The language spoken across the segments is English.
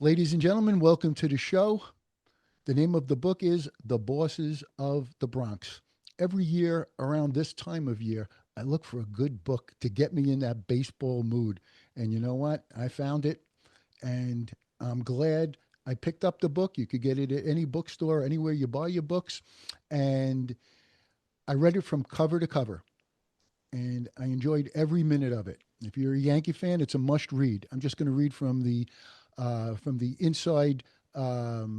Ladies and gentlemen, welcome to the show. The name of the book is The Bosses of the Bronx. Every year around this time of year, I look for a good book to get me in that baseball mood. And you know what? I found it, and I'm glad I picked up the book. You could get it at any bookstore, anywhere you buy your books. And I read it from cover to cover, and I enjoyed every minute of it. If you're a Yankee fan, it's a must read. I'm just going to read from the inside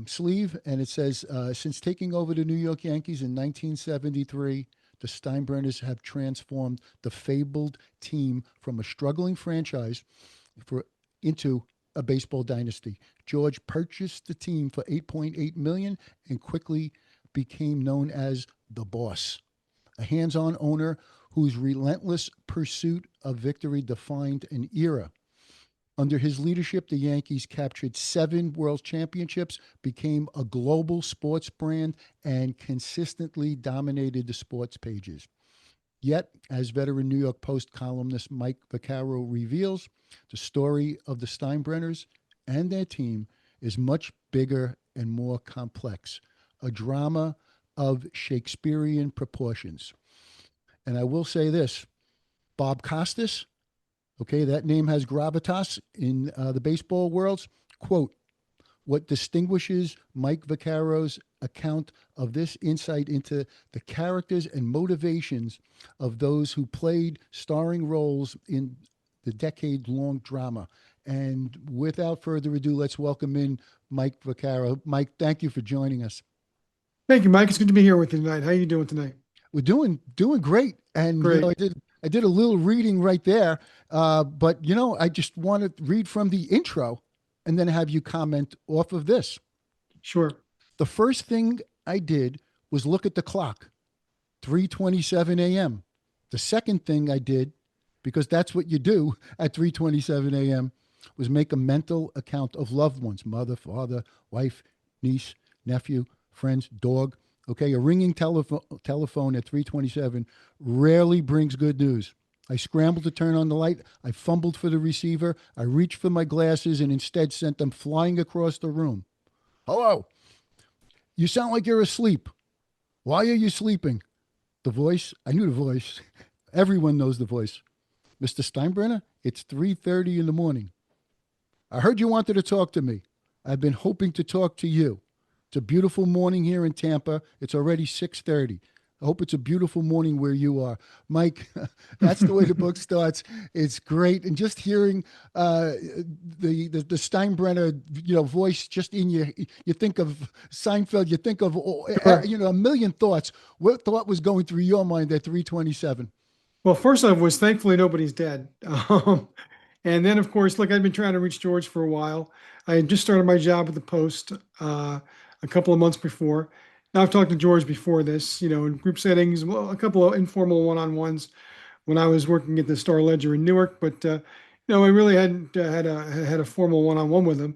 sleeve, and it says, since taking over the New York Yankees in 1973, the Steinbrenners have transformed the fabled team from a struggling franchise for into a baseball dynasty. George purchased the team for 8.8 million and quickly became known as the boss, a hands-on owner whose relentless pursuit of victory defined an era. Under his leadership, the Yankees captured seven world championships, became a global sports brand, and consistently dominated the sports pages. Yet, as veteran New York Post columnist Mike Vaccaro reveals, the story of the Steinbrenners and their team is much bigger and more complex, a drama of Shakespearean proportions. And I will say this: Bob Costas, okay, that name has gravitas in the baseball worlds. Quote, what distinguishes Mike Vaccaro's account of this insight into the characters and motivations of those who played starring roles in the decade long drama. And without further ado, let's welcome in Mike Vaccaro. Mike, thank you for joining us. Thank you, Mike. It's good to be here with you tonight. How are you doing tonight? We're doing great, and Great. I did a little reading right there, but I just want to read from the intro, and then have you comment off of this. Sure. The first thing I did was look at the clock, 3:27 a.m. The second thing I did, because that's what you do at 3:27 a.m., was make a mental account of loved ones, mother, father, wife, niece, nephew, friends, dog. Okay, a ringing telephone at 3:27 rarely brings good news. I scrambled to turn on the light. I fumbled for the receiver. I reached for my glasses and instead sent them flying across the room. Hello. You sound like you're asleep. Why are you sleeping? The voice, I knew the voice. Everyone knows the voice. Mr. Steinbrenner, it's 3:30 in the morning. I heard you wanted to talk to me. I've been hoping to talk to you. It's a beautiful morning here in Tampa. It's already 6:30. I hope it's a beautiful morning where you are. Mike, that's the way the book starts. It's great. And just hearing the Steinbrenner, voice just in you think of Seinfeld, you think of, Sure. a million thoughts. What thought was going through your mind at 3:27? Well, first off, was thankfully nobody's dead. And then, of course, look, I've been trying to reach George for a while. I had just started my job at the Post a couple of months before. Now, I've talked to George before this, in group settings, well, a couple of informal one-on-ones when I was working at the Star Ledger in Newark. But I really hadn't had a formal one-on-one with him,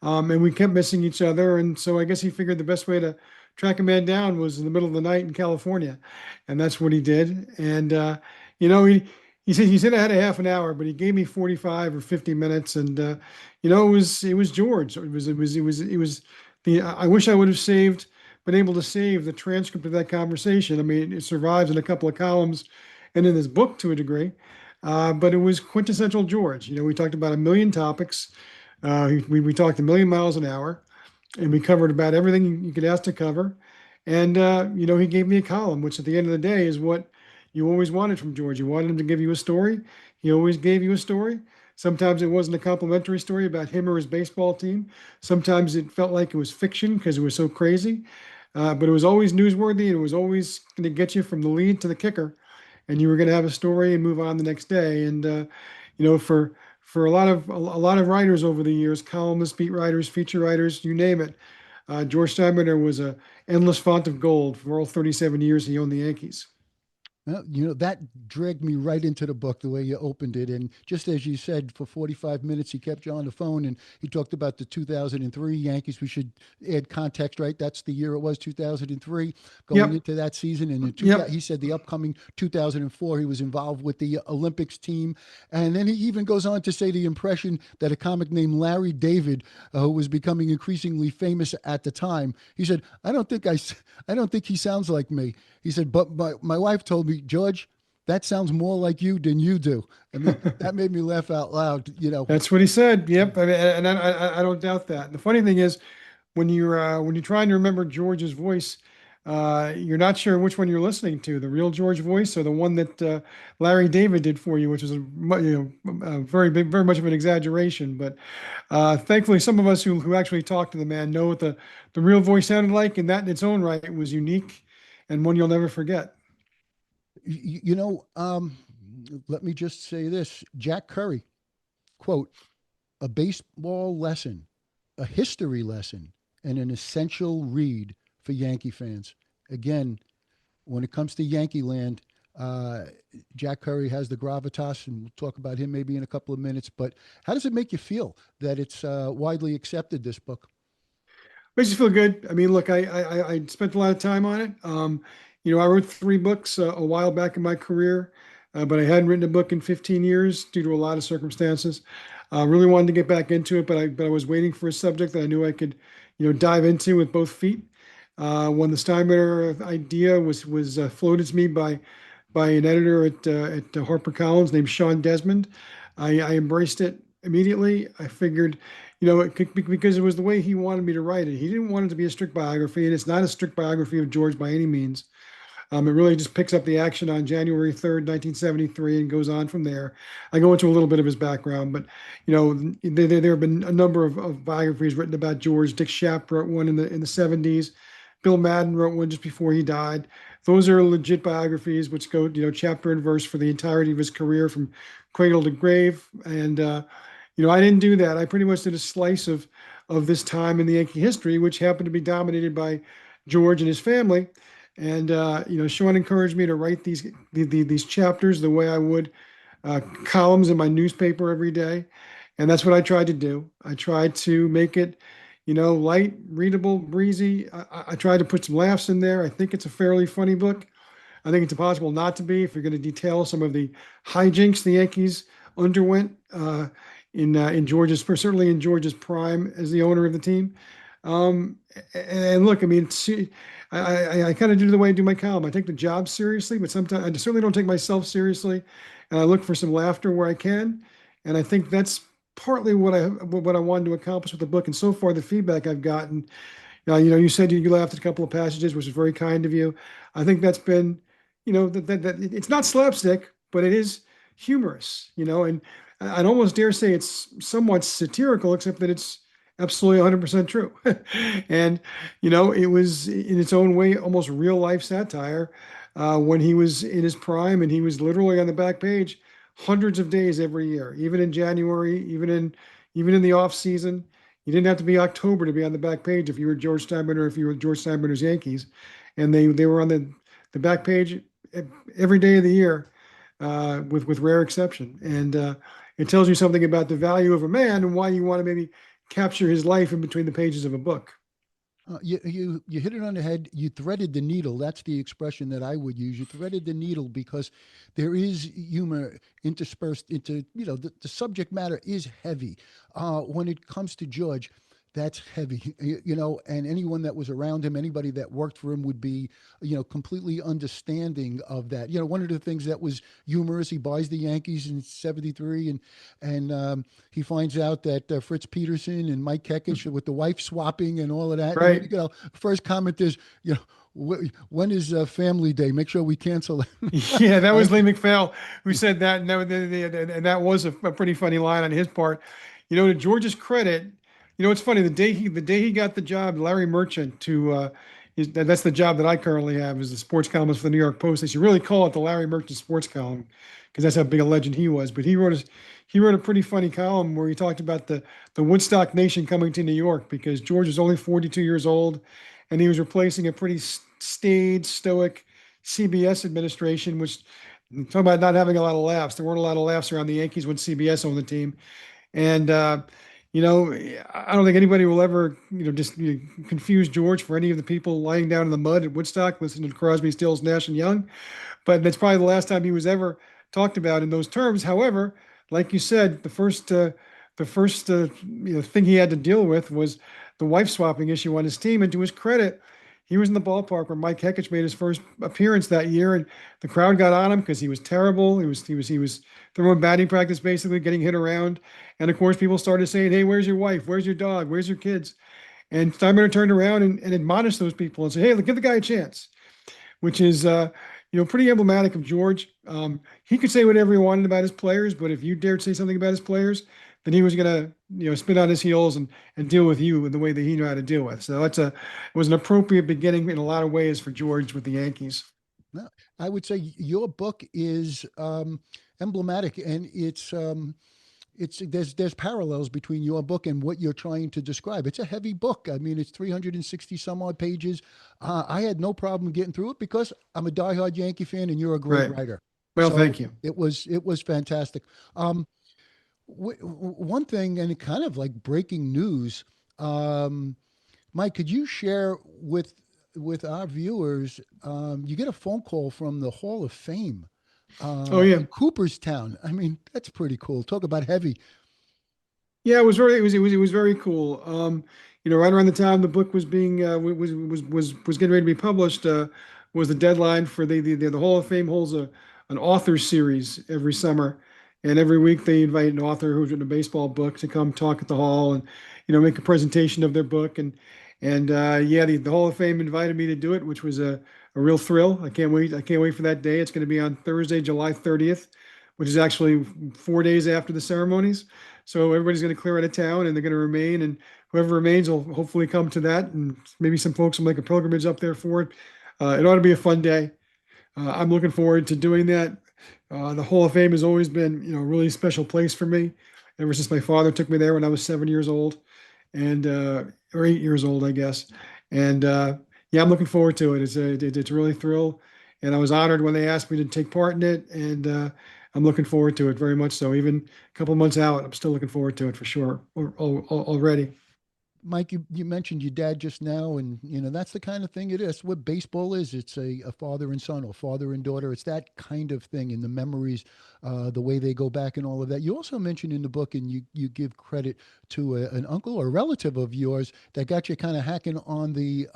and we kept missing each other. And so I guess he figured the best way to track a man down was in the middle of the night in California, and that's what he did. And you know, he said I had a half an hour, but he gave me 45 or 50 minutes, and it was George. It was the I wish I would have been able to save the transcript of that conversation. I mean, it survives in a couple of columns and in this book to a degree. But it was quintessential George. We talked about a million topics. We talked a million miles an hour, and we covered about everything you could ask to cover. And he gave me a column, which at the end of the day is what you always wanted from George. You wanted him to give you a story. He always gave you a story. Sometimes it wasn't a complimentary story about him or his baseball team. Sometimes it felt like it was fiction because it was so crazy. But it was always newsworthy, and it was always going to get you from the lead to the kicker, and you were going to have a story and move on the next day. And for a lot of writers over the years, columnists, beat writers, feature writers, you name it, George Steinbrenner was a endless font of gold for all 37 years he owned the Yankees. Well, that dragged me right into the book, the way you opened it. And just as you said, for 45 minutes, he kept you on the phone and he talked about the 2003 Yankees. We should add context, right? That's the year it was, 2003, going Yep. into that season. And Yep. he said the upcoming 2004, he was involved with the Olympics team. And then he even goes on to say the impression that a comic named Larry David, who was becoming increasingly famous at the time, he said, I don't think he sounds like me. He said, but my wife told me, George, that sounds more like you than you do. I mean, that made me laugh out loud. That's what he said. Yep. I mean, and I don't doubt that. The funny thing is, when you're trying to remember George's voice, you're not sure which one you're listening to, the real George voice or the one that Larry David did for you, which is a very big, very much of an exaggeration. But thankfully, some of us who actually talked to the man know what the real voice sounded like, and that in its own right was unique and one you'll never forget. You, you know, um, Let me just say this: Jack Curry, quote, a baseball lesson, a history lesson, and an essential read for Yankee fans. Again, when it comes to Yankee land, uh, Jack Curry has the gravitas, and we'll talk about him maybe in a couple of minutes. But how does it make you feel that it's widely accepted, this book? Makes you feel good. I mean, look, I spent a lot of time on it. I wrote three books a while back in my career, but I hadn't written a book in 15 years due to a lot of circumstances. Really wanted to get back into it, but I was waiting for a subject that I knew I could, dive into with both feet. When the Steinbrenner idea was floated to me by an editor at HarperCollins named Sean Desmond, I embraced it immediately. I figured, because it was the way he wanted me to write it. He didn't want it to be a strict biography, and it's not a strict biography of George by any means. It really just picks up the action on January 3rd, 1973, and goes on from there. I go into a little bit of his background, but there have been a number of biographies written about George. Dick Schaap wrote one in the 70s. Bill Madden wrote one just before he died. Those are legit biographies, which go chapter and verse for the entirety of his career from cradle to grave. And I didn't do that. I pretty much did a slice of this time in the Yankee history, which happened to be dominated by George and his family. And Sean encouraged me to write these chapters the way I would columns in my newspaper every day, and that's what I tried to do. I tried to make it, light, readable, breezy. I tried to put some laughs in there. I think it's a fairly funny book. I think it's impossible not to be if you're going to detail some of the hijinks the Yankees underwent in George's, certainly in George's prime as the owner of the team. And look, I mean, I kind of do the way I do my column. I take the job seriously, but sometimes I certainly don't take myself seriously, and I look for some laughter where I can. And I think that's partly what I wanted to accomplish with the book. And so far, the feedback I've gotten, you said you laughed at a couple of passages, which is very kind of you. I think that's been, that it's not slapstick, but it is humorous, and I'd almost dare say it's somewhat satirical, except that it's absolutely 100% true. And, it was in its own way almost real life satire when he was in his prime and he was literally on the back page hundreds of days every year, even in January, even in the off season. You didn't have to be October to be on the back page if you were George Steinbrenner, if you were George Steinbrenner's Yankees, and they were on the back page every day of the year, with rare exception. And it tells you something about the value of a man and why you want to maybe capture his life in between the pages of a book. You hit it on the head. You threaded the needle. That's the expression that I would use. You threaded the needle because there is humor interspersed into, the subject matter is heavy. When it comes to George, that's heavy, and anyone that was around him, anybody that worked for him would be, completely understanding of that. One of the things that was humorous, he buys the Yankees in '73, and he finds out that Fritz Peterson and Mike Kekish with the wife swapping and all of that. Right. First comment is, when is Family Day? Make sure we cancel it. Yeah, that I, was Lee McPhail who said that, and that was a pretty funny line on his part. To George's credit, it's funny. The day he got the job, Larry Merchant that's the job that I currently have as the sports columnist for the New York Post. They should really call it the Larry Merchant Sports Column because that's how big a legend he was. But he wrote a pretty funny column where he talked about the Woodstock Nation coming to New York because George was only 42 years old, and he was replacing a pretty staid, stoic CBS administration, which talk about not having a lot of laughs. There weren't a lot of laughs around the Yankees when CBS owned the team. And you know, I don't think anybody will ever, just confuse George for any of the people lying down in the mud at Woodstock listening to Crosby, Stills, Nash and Young. But that's probably the last time he was ever talked about in those terms. However, like you said, the first thing he had to deal with was the wife swapping issue on his team. And to his credit, he was in the ballpark where Mike Heckich made his first appearance that year, and the crowd got on him because he was terrible. He was throwing batting practice, basically getting hit around. And of course, people started saying, "Hey, where's your wife? Where's your dog? Where's your kids?" And Steinbrenner turned around and admonished those people and said, "Hey, give the guy a chance," which is pretty emblematic of George. He could say whatever he wanted about his players, but if you dared say something about his players, then he was going to spin on his heels and deal with you in the way that he knew how to deal with. So it was an appropriate beginning in a lot of ways for George with the Yankees. No, I would say your book is emblematic, and it's there's parallels between your book and what you're trying to describe. It's a heavy book. I mean, it's 360 some odd pages. I had no problem getting through it because I'm a diehard Yankee fan, and you're a great Right. writer. Well, So thank you. it was fantastic. One thing, and it kind of like breaking news. Um, Mike, could you share with our viewers? You get a phone call from the Hall of Fame Oh yeah. in Cooperstown. I mean, that's pretty cool. Talk about heavy. Yeah, it was very cool. Right around the time the book was being was getting ready to be published, was the deadline for the Hall of Fame holds an author series every summer, and every week they invite an author who's written a baseball book to come talk at the hall and make a presentation of their book and yeah, the Hall of Fame invited me to do it, which was a real thrill. I can't wait. I can't wait for that day. It's going to be on Thursday, July 30th, which is actually 4 days after the ceremonies. So everybody's going to clear out of town and they're going to remain. And whoever remains will hopefully come to that. And maybe some folks will make a pilgrimage up there for it. It ought to be a fun day. I'm looking forward to doing that. The Hall of Fame has always been, a really special place for me. Ever since my father took me there when I was 7 years old, and or 8 years old, I guess. And yeah, I'm looking forward to it. It's really a thrill, and I was honored when they asked me to take part in it, and I'm looking forward to it very much. So even a couple months out, I'm still looking forward to it for sure. Already. Mike, you mentioned your dad just now, and that's the kind of thing it is. What baseball is, it's a father and son or father and daughter. It's that kind of thing, and the memories, the way they go back, and all of that. You also mentioned in the book, and you give credit to an uncle or a relative of yours that got you kind of hacking on the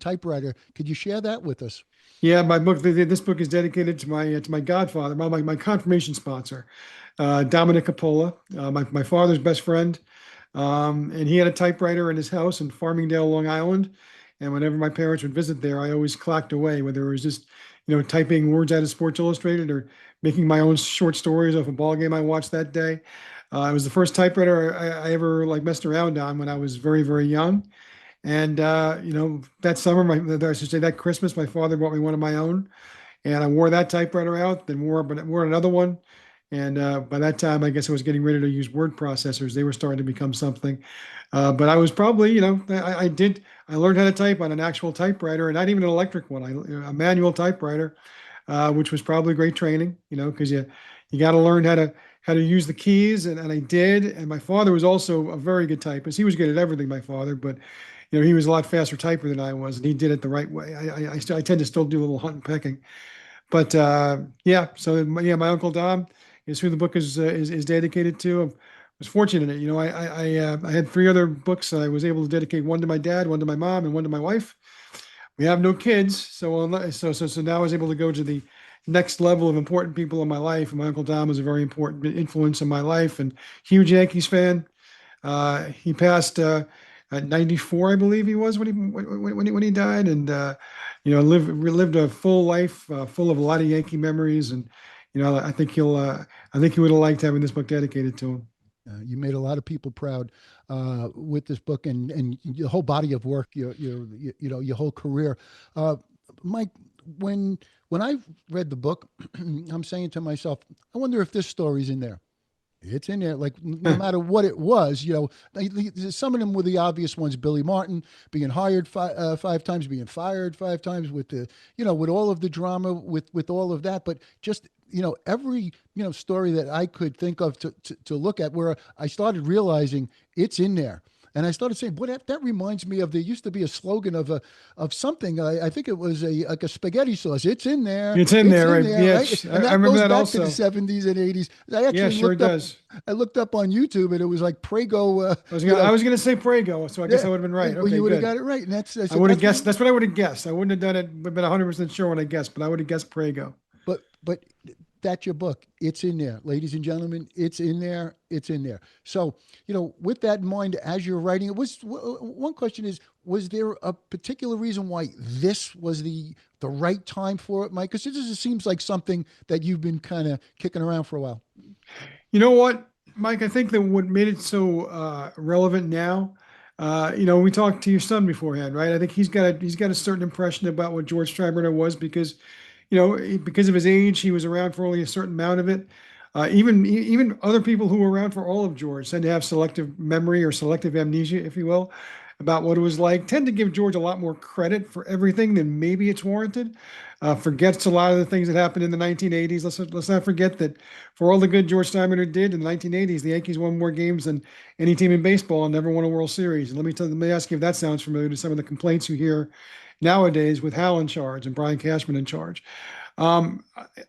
typewriter. Could you share that with us? Yeah, my book. This book is dedicated to my godfather, my confirmation sponsor, Dominic Capola, my father's best friend. And he had a typewriter in his house in Farmingdale, Long Island. And whenever my parents would visit there, I always clocked away, whether it was just, typing words out of Sports Illustrated or making my own short stories of a ball game I watched that day. It was the first typewriter I ever like messed around on when I was very, very young. And that summer, I should say that Christmas, my father bought me one of my own, and I wore that typewriter out, then wore another one. And by that time, I guess I was getting ready to use word processors. They were starting to become something. But I was probably, I learned how to type on an actual typewriter, and not even an electric one, a manual typewriter, which was probably great training, because you got to learn how to use the keys, and I did. And my father was also a very good typist. He was good at everything, my father, but he was a lot faster typer than I was, and he did it the right way. I tend to still do a little hunt and pecking. But yeah, so yeah, my uncle Dom is who the book is dedicated to. I was fortunate, I had three other books. I was able to dedicate one to my dad, one to my mom, and one to my wife. We have no kids, so now I was able to go to the next level of important people in my life. And my uncle Dom was a very important influence in my life, and huge Yankees fan. He passed at 94, I believe he was when he died, and lived a full life, full of a lot of Yankee memories. And I think he would have liked having this book dedicated to him. You made a lot of people proud with this book and your whole body of work, your whole career. Uh, Mike, when I read the book, I'm saying to myself, I wonder if this story's in there. It's in there, like no matter what it was, some of them were the obvious ones. Billy Martin being hired five times, being fired five times, with with all of the drama, with all of that. But just every story that I could think of to look at, where I started realizing it's in there. And I started saying, "What that reminds me of." There used to be a slogan of something. I think it was a like a spaghetti sauce. It's in there. It's in It's there, in right? there, right? Yes, And I that remember goes that back to the also. '70s and '80s. I Yeah, actually sure looked up. does. I looked up on YouTube, and it was like Prego. I was gonna say Prego, so I guess Yeah, I would have been right. well, Okay, you would have good. got it right. And that's I I said would have that's what. guessed. That's what I would have guessed. I wouldn't have done it, been 100% sure when I guessed, but I would have guessed Prego. But that's your book. It's in there, ladies and gentlemen. It's in there. It's in there. So with that in mind, as you're writing, it was one question is: was there a particular reason why this was the right time for it, Mike? Because it just seems like something that you've been kind of kicking around for a while. You know what, Mike? I think that what made it so relevant now, we talked to your son beforehand, right? I think he's got a certain impression about what George Steinbrenner was because, because of his age, he was around for only a certain amount of it. Even other people who were around for all of George tend to have selective memory or selective amnesia, if you will, about what it was like. Tend to give George a lot more credit for everything than maybe it's warranted. Forgets a lot of the things that happened in the 1980s. Let's not forget that for all the good George Steinbrenner did in the 1980s, the Yankees won more games than any team in baseball and never won a World Series. And let me ask you if that sounds familiar to some of the complaints you hear nowadays with Hal in charge and Brian Cashman in charge. Um,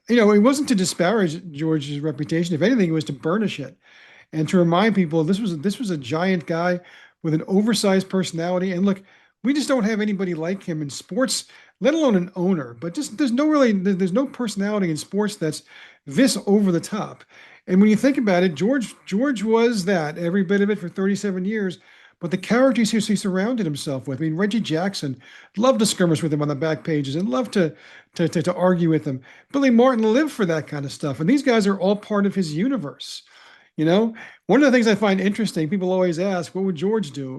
it wasn't to disparage George's reputation. If anything, it was to burnish it and to remind people this was a giant guy with an oversized personality. And look, we just don't have anybody like him in sports, let alone an owner. But just there's no personality in sports that's this over the top. And when you think about it, George was that every bit of it for 37 years. But the characters he surrounded himself with, I mean, Reggie Jackson loved to skirmish with him on the back pages and loved to argue with him. Billy Martin lived for that kind of stuff. And these guys are all part of his universe. You know, one of the things I find interesting, people always ask, what would George do,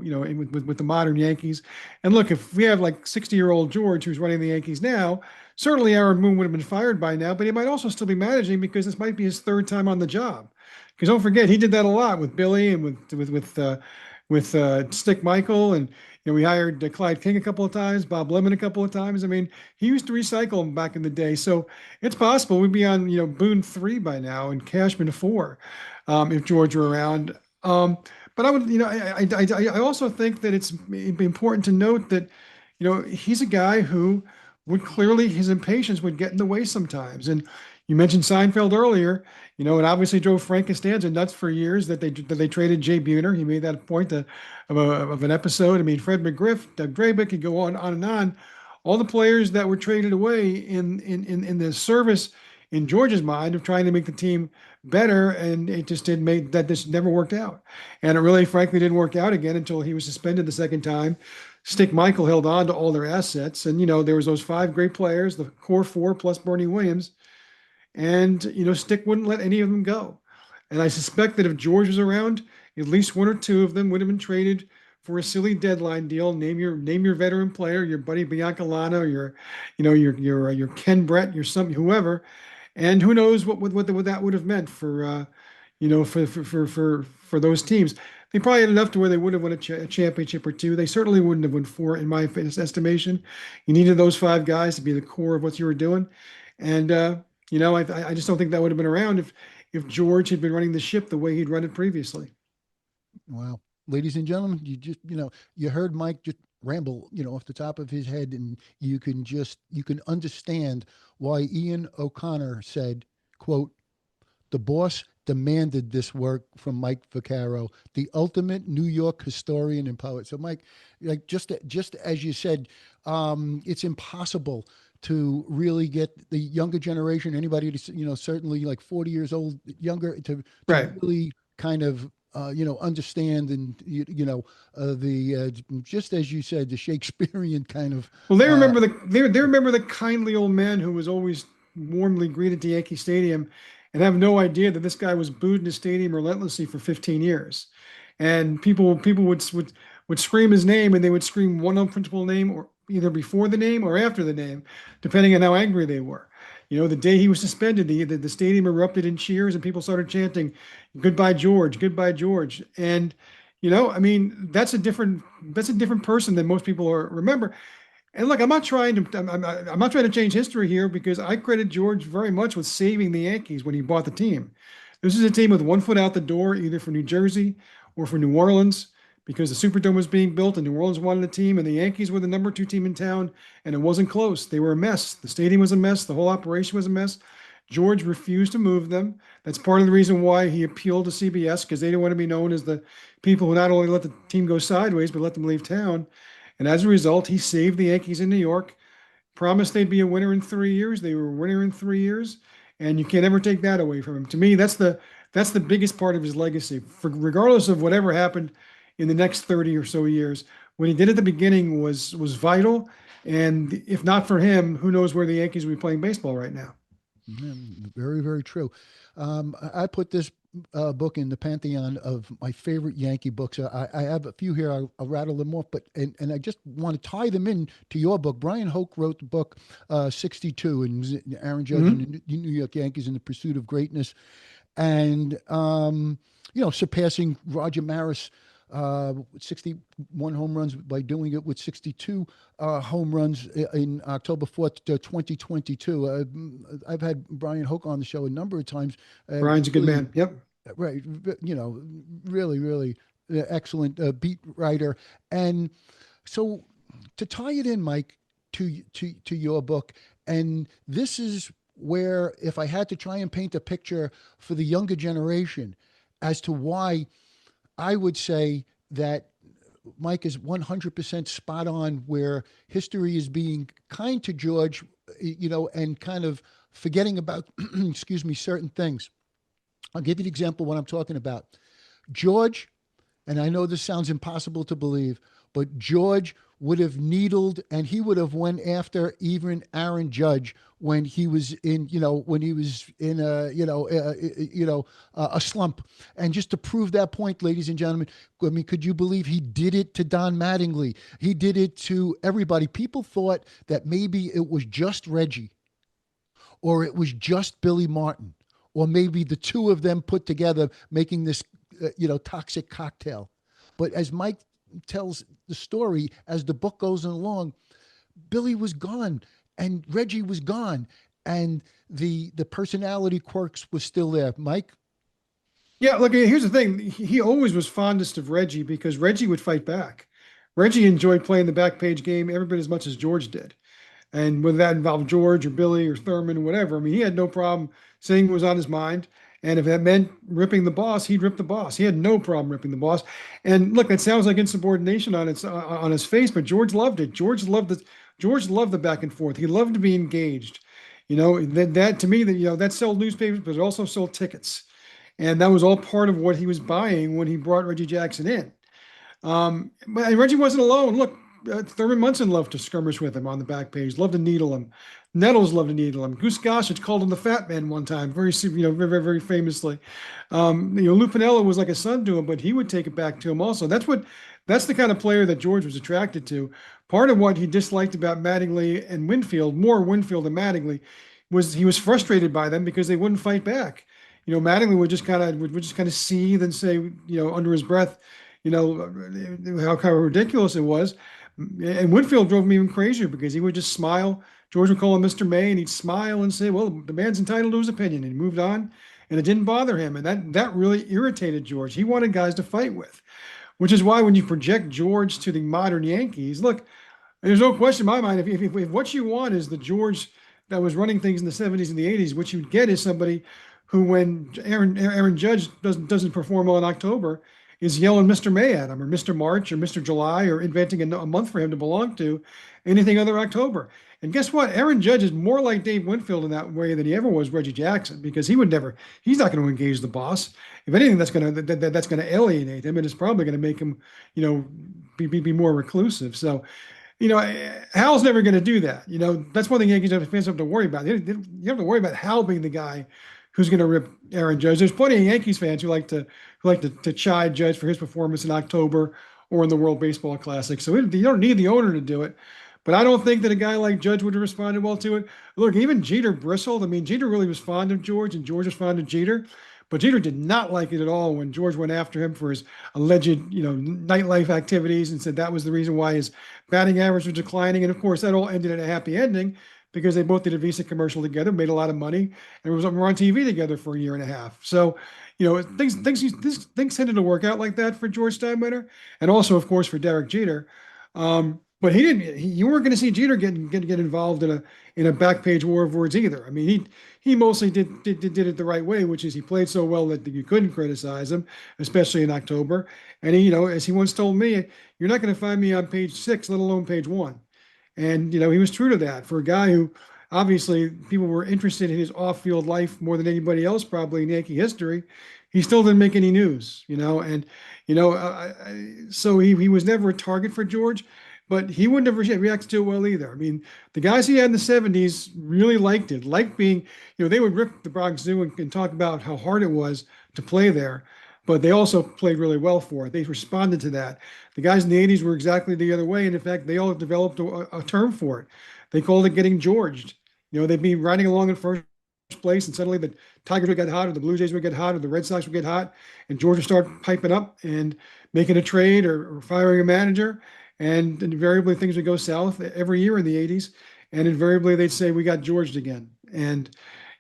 with the modern Yankees? And look, if we have like 60-year-old George who's running the Yankees now, certainly Aaron Boone would have been fired by now, but he might also still be managing because this might be his third time on the job. Because don't forget, he did that a lot with Billy and with Stick Michael, and we hired Clyde King a couple of times, Bob Lemon a couple of times. I mean, he used to recycle them back in the day, so it's possible we'd be on Boone 3 by now and Cashman 4, if George were around. But I would, I also think that it's important to note that he's a guy who would clearly his impatience would get in the way sometimes. And you mentioned Seinfeld earlier, it obviously drove Frank Costanza nuts for years that they traded Jay Buhner. He made that point of an episode. I mean, Fred McGriff, Doug Drabick, could go on and on. All the players that were traded away in the service in George's mind of trying to make the team better, and it just didn't make that this never worked out. And it really, frankly, didn't work out again until he was suspended the second time. Stick Michael held on to all their assets, and there was those five great players, the core four plus Bernie Williams, and Stick wouldn't let any of them go. And I suspect that if George was around, at least one or two of them would have been traded for a silly deadline deal. Name your veteran player, your Buddy Biancalana, your Ken Brett, your whoever, and who knows what that would have meant for for those teams. They probably had enough to where they would have won a championship or two. They certainly wouldn't have won four, in my estimation. You needed those five guys to be the core of what you were doing, and I just don't think that would have been around if George had been running the ship the way he'd run it previously. Wow. Ladies and gentlemen, you heard Mike just ramble, off the top of his head, and you can understand why Ian O'Connor said, quote, "The boss demanded this work from Mike Vaccaro, the ultimate New York historian and poet." So Mike, like just as you said, it's impossible to really get the younger generation, anybody, certainly like 40 years old, younger, to Right. really kind of understand, and the just as you said, the Shakespearean kind of Well, they uh, remember they remember the kindly old man who was always warmly greeted to Yankee Stadium, and have no idea that this guy was booed in the stadium relentlessly for 15 years. And people would scream his name, and they would scream one unprintable name, or either before the name or after the name, depending on how angry they were. The day he was suspended, the stadium erupted in cheers and people started chanting, "Goodbye, George! Goodbye, George!" And I mean, that's a different person than most people remember. And look, I'm not trying to change history here because I credit George very much with saving the Yankees when he bought the team. This is a team with one foot out the door, either for New Jersey or for New Orleans, because the Superdome was being built and New Orleans wanted a team, and the Yankees were the number two team in town, and it wasn't close. They were a mess. The stadium was a mess. The whole operation was a mess. George refused to move them. That's part of the reason why he appealed to CBS, because they didn't want to be known as the people who not only let the team go sideways, but let them leave town. And as a result, he saved the Yankees in New York, promised they'd be a winner in 3 years. They were a winner in 3 years, and you can't ever take that away from him. To me, that's the biggest part of his legacy. Regardless of whatever happened in the next 30 or so years, what he did at the beginning was vital. And if not for him, who knows where the Yankees would be playing baseball right now? Yeah, very, very true. I put this book in the pantheon of my favorite Yankee books. I have a few here. I'll rattle them off, but and I just want to tie them in to your book. Brian Hoke wrote the book 62, and Aaron Judge Mhm. and the New York Yankees in the pursuit of greatness, and surpassing Roger Maris. 61 home runs by doing it with 62 home runs in October 4th, 2022. I've had Brian Hoke on the show a number of times. Brian's a good Really, man. Yep. right, really, really excellent beat writer. And so to tie it in, Mike, to your book, and this is where if I had to try and paint a picture for the younger generation as to why I would say that Mike is 100% spot on where history is being kind to George, and kind of forgetting about, excuse me, certain things. I'll give you an example of what I'm talking about. George, and I know this sounds impossible to believe, but George would have needled and he would have went after even Aaron Judge when he was in a slump. And just to prove that point, ladies and gentlemen, I mean, could you believe he did it to Don Mattingly? He did it to everybody. People thought that maybe it was just Reggie or it was just Billy Martin, or maybe the two of them put together making this, toxic cocktail. But as Mike tells the story, as the book goes along, Billy was gone and Reggie was gone, and the personality quirks was still there. Mike, Yeah, look, here's the thing. He always was fondest of Reggie because Reggie would fight back. Reggie enjoyed playing the back page game every bit as much as George did. And whether that involved George or Billy or Thurman or whatever, I mean, he had no problem saying what was on his mind. And if that meant ripping the boss, he'd rip the boss. He had no problem ripping the boss. And look, that sounds like insubordination on his face, but George loved it. George loved the back and forth. He loved to be engaged. That to me, that sold newspapers, but it also sold tickets. And that was all part of what he was buying when he brought Reggie Jackson in. But Reggie wasn't alone. Look, Thurman Munson loved to skirmish with him on the back page, loved to needle him. Nettles loved to needle him. Goose Gossage called him the Fat Man one time, very, very, very famously. Lou Piniella was like a son to him, but he would take it back to him also. That's the kind of player that George was attracted to. Part of what he disliked about Mattingly and Winfield, more Winfield than Mattingly, was he was frustrated by them because they wouldn't fight back. Mattingly would just kind of seethe and say, under his breath, how ridiculous it was. And Winfield drove me even crazier because he would just smile. George would call him Mr. May, and he'd smile and say, "Well, the man's entitled to his opinion." And he moved on, and it didn't bother him. And that really irritated George. He wanted guys to fight with, which is why when you project George to the modern Yankees, look, there's no question in my mind. If what you want is the George that was running things in the 70s and the 80s, what you get is somebody who, when Aaron Judge doesn't perform well in October, is yelling Mr. May at him, or Mr. March, or Mr. July, or inventing a month for him to belong to, anything other October. And guess what? Aaron Judge is more like Dave Winfield in that way than he ever was Reggie Jackson, because he's not going to engage the boss. If anything, that's going to alienate him, and it's probably going to make him, be more reclusive. So, Hal's never going to do that. That's one thing Yankees fans have to worry about. You have to worry about Hal being the guy who's going to rip Aaron Judge. There's plenty of Yankees fans who like to chide Judge for his performance in October or in the World Baseball Classic. So you don't need the owner to do it. But I don't think that a guy like Judge would have responded well to it. Look, even Jeter bristled. I mean, Jeter really was fond of George, and George was fond of Jeter. But Jeter did not like it at all when George went after him for his alleged, nightlife activities and said that was the reason why his batting average was declining. And of course, that all ended in a happy ending because they both did a Visa commercial together, made a lot of money, and were on TV together for a year and a half. So, things tended to work out like that for George Steinbrenner, and also, of course, for Derek Jeter. But he didn't. You weren't going to see Jeter get involved in a back page war of words either. I mean, he mostly did it the right way, which is he played so well that you couldn't criticize him, especially in October. And as he once told me, you're not going to find me on page 6, let alone page 1. And he was true to that for a guy who obviously people were interested in his off-field life more than anybody else probably in Yankee history. He still didn't make any news, and so he was never a target for George, but he wouldn't have reacted to it well either. I mean, the guys he had in the 70s really liked it, liked being, they would rip the Bronx Zoo and talk about how hard it was to play there, but they also played really well for it. They responded to that. The guys in the 80s were exactly the other way. And in fact, they all developed a term for it. They called it getting Georged. They'd be riding along in first place, and suddenly the Tigers would get hot, or the Blue Jays would get hot, or the Red Sox would get hot, and George would start piping up and making a trade or firing a manager. And invariably things would go south every year in the 80s. And invariably they'd say, we got Georged again. And,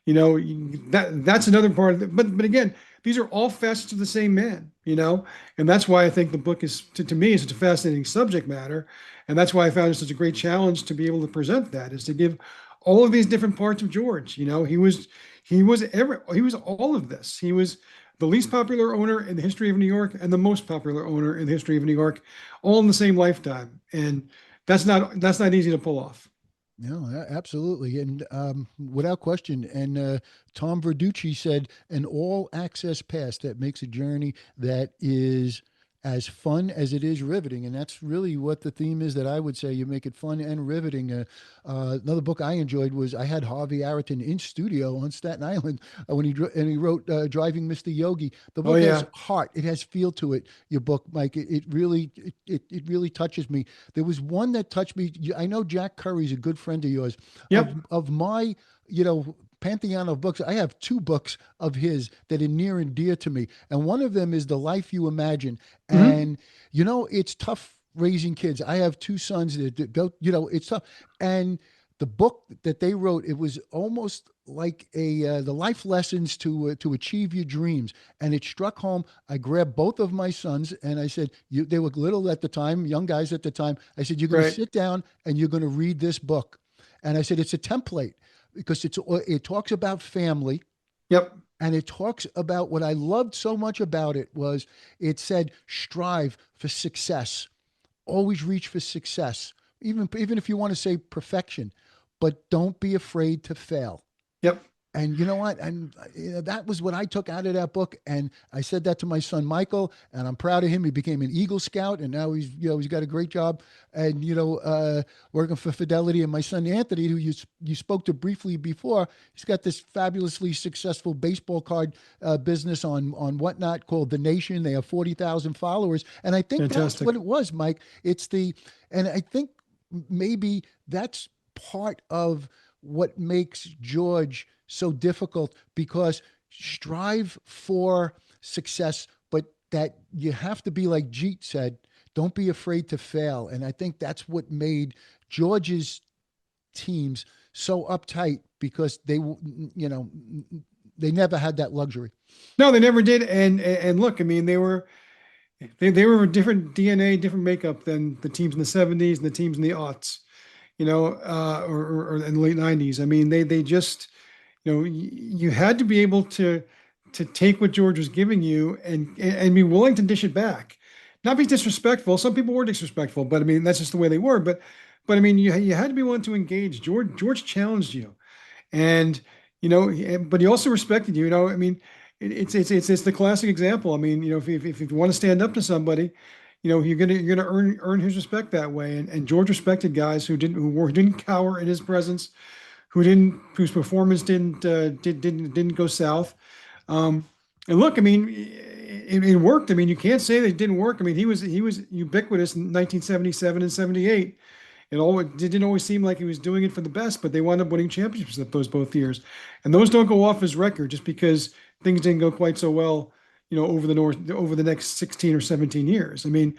that's another part of it. But again, these are all facets of the same man, and that's why I think the book is, to me, is such a fascinating subject matter. And that's why I found it such a great challenge to be able to present that, is to give all of these different parts of George. He was all of this. He was the least popular owner in the history of New York and the most popular owner in the history of New York, all in the same lifetime. And that's not easy to pull off. No, absolutely. And without question. And Tom Verducci said, an all access pass that makes a journey that is as fun as it is riveting. And that's really what the theme is, that I would say you make it fun and riveting. Another book I enjoyed was, I had Harvey Arrington in studio on Staten Island when he wrote Driving Mr. Yogi. The Oh book has yeah. heart. It has feel to it. Your book, Mike, it really touches me. There was one that touched me. I know Jack Curry's a good friend of yours. Yep. Of my, pantheon of books, I have two books of his that are near and dear to me. And one of them is The Life You Imagine. Hmm. And, it's tough raising kids. I have two sons that don't, it's tough. And the book that they wrote, it was almost like the life lessons to achieve your dreams, and it struck home. I grabbed both of my sons and I said, they were little at the time, young guys at the time. I said, you're going to Right. sit down and you're going to read this book. And I said, it's a template, because it talks about family, Yep. and it talks about, what I loved so much about it was, it said, strive for success, always reach for success, even if you want to say perfection, but don't be afraid to fail. Yep. And you know what? And that was what I took out of that book. And I said that to my son Michael, and I'm proud of him. He became an Eagle Scout, and now he's got a great job, and working for Fidelity. And my son Anthony, who you spoke to briefly before, he's got this fabulously successful baseball card business on Whatnot called The Nation. They have 40,000 followers, and I think that's Fantastic. what it was, Mike. And I think maybe that's part of what makes George so difficult, because strive for success, but that you have to be, like Jeet said, don't be afraid to fail. And I think that's what made George's teams so uptight, because they never had that luxury. No, they never did. And look, I mean, they were a different DNA, different makeup than the teams in the 70s and the teams in the aughts, or in the late 90s. I mean, they just, you had to be able to take what George was giving you and be willing to dish it back. Not be disrespectful. Some people were disrespectful, but I mean, that's just the way they were. But I mean, you had to be willing to engage. George challenged you. And but he also respected you. I mean, it's the classic example. I mean, if you want to stand up to somebody, you're gonna earn his respect that way. And George respected guys who didn't cower in his presence, whose performance didn't go south. And look, I mean, it worked. I mean, you can't say that it didn't work. I mean, he was ubiquitous in 1977 and 78. it didn't always seem like he was doing it for the best, but they wound up winning championships at those both years. And those don't go off his record just because things didn't go quite so well, over the next 16 or 17 years. I mean,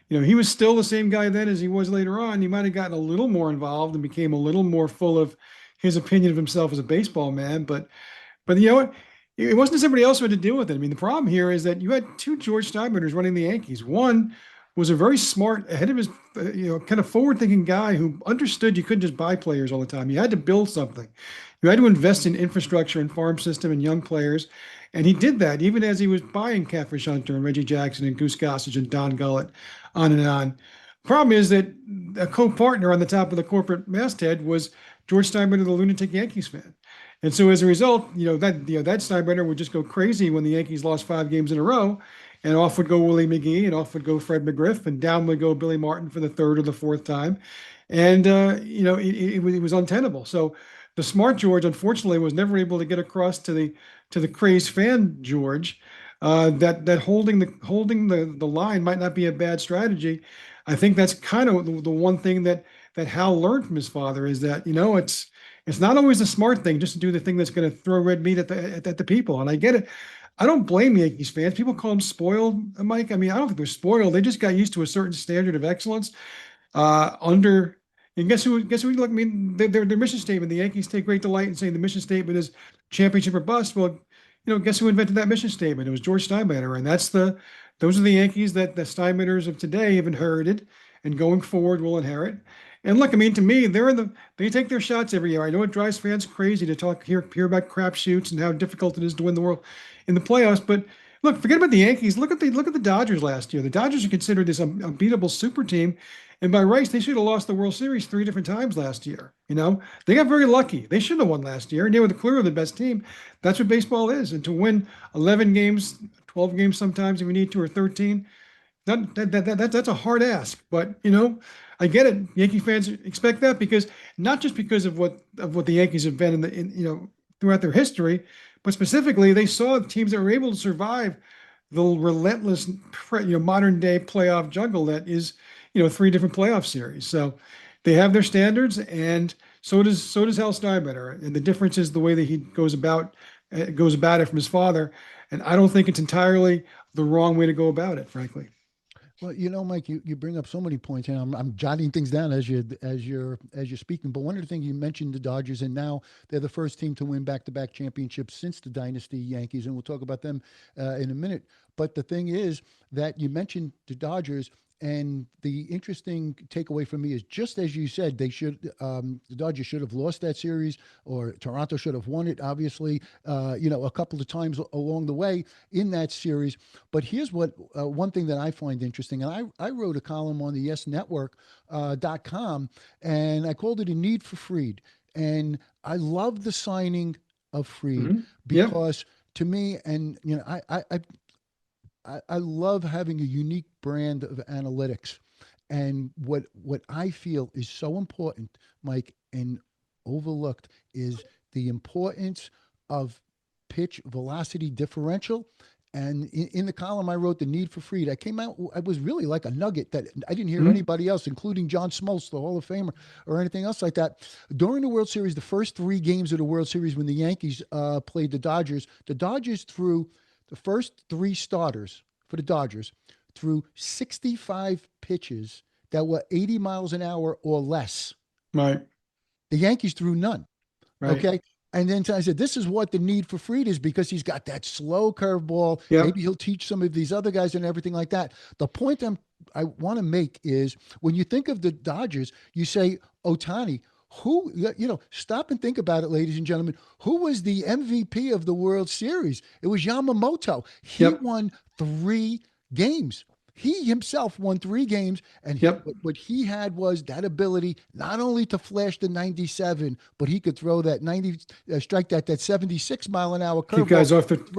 he was still the same guy then as he was later on. He might have gotten a little more involved and became a little more full of his opinion of himself as a baseball man, but you know what? It wasn't somebody else who had to deal with it. I mean, the problem here is that you had two George Steinbrenner's running the Yankees. One was a very smart, ahead of his, kind of forward-thinking guy who understood you couldn't just buy players all the time. You had to build something. You had to invest in infrastructure and farm system and young players. And he did that even as he was buying Catfish Hunter and Reggie Jackson and Goose Gossage and Don Gullett, on and on. Problem is that a co-partner on the top of the corporate masthead was George Steinbrenner, the lunatic Yankees fan. And so as a result, that Steinbrenner would just go crazy when the Yankees lost 5 games in a row, and off would go Willie McGee, and off would go Fred McGriff, and down would go Billy Martin for the third or the fourth time, and it was untenable. So the smart George, unfortunately, was never able to get across to the crazed fan George, that holding the line might not be a bad strategy. I think that's kind of the one thing that Hal learned from his father, is that it's not always a smart thing just to do the thing that's going to throw red meat at the people. And I get it. I don't blame Yankees fans. People call them spoiled, Mike. I mean, I don't think they're spoiled. They just got used to a certain standard of excellence. Under and guess who? Look, I mean, their mission statement. The Yankees take great delight in saying the mission statement is championship or bust. Well, guess who invented that mission statement? It was George Steinbrenner, and those are the Yankees that the Steinbrenners of today have inherited, and going forward will inherit. And look, I mean, to me, they take their shots every year. I know it drives fans crazy to hear about crapshoots and how difficult it is to win the world in the playoffs. But look, forget about the Yankees. Look at the Dodgers last year. The Dodgers are considered this unbeatable super team, and by rights, they should have lost the World Series 3 different times last year. They got very lucky. They should have won last year, and they were clearly the best team. That's what baseball is. And to win 11 games, 12 games sometimes if you need to, or 13, that's a hard ask. But I get it. Yankee fans expect that, because not just because of what the Yankees have been throughout their history, but specifically they saw teams that were able to survive the relentless, modern day playoff jungle that is 3 different playoff series. So they have their standards, and so does Hal Steinbrenner. And the difference is the way that he goes about it from his father. And I don't think it's entirely the wrong way to go about it, frankly. Well, Mike, you bring up so many points, and I'm jotting things down as you're speaking. But one of the things you mentioned, the Dodgers, and now they're the first team to win back-to-back championships since the dynasty Yankees, and we'll talk about them in a minute. But the thing is that you mentioned the Dodgers, and the interesting takeaway for me is, just as you said, the Dodgers should have lost that series, or Toronto should have won it, obviously, a couple of times along the way in that series. But here's one thing that I find interesting, and I wrote a column on the Yes Network .com, and I called it "A Need for Fried," and I love the signing of Fried, Hmm. Yeah. because to me, and I love having a unique brand of analytics. And what I feel is so important, Mike, and overlooked, is the importance of pitch velocity differential. And in the column I wrote, "The Need for Fried," I came out, I was really like a nugget that I didn't hear Hmm. anybody else, including John Smoltz, the Hall of Famer, or anything else like that. During the World Series, the first 3 games of the World Series, when the Yankees played the Dodgers threw the first 3 starters for the Dodgers threw 65 pitches that were 80 miles an hour or less. Right. The Yankees threw none. Right. Okay. And then I said, this is what the need for Fried is, because he's got that slow curveball. Yep. Maybe he'll teach some of these other guys and everything like that. The point I want to make is, when you think of the Dodgers, you say Ohtani. Who, stop and think about it, ladies and gentlemen. Who was the MVP of the World Series? It was Yamamoto. He Yep. won 3 games. He himself won 3 games, and Yep. what he had was that ability not only to flash the 97, but he could throw that 90, strike that 76 mile an hour curveball, Keep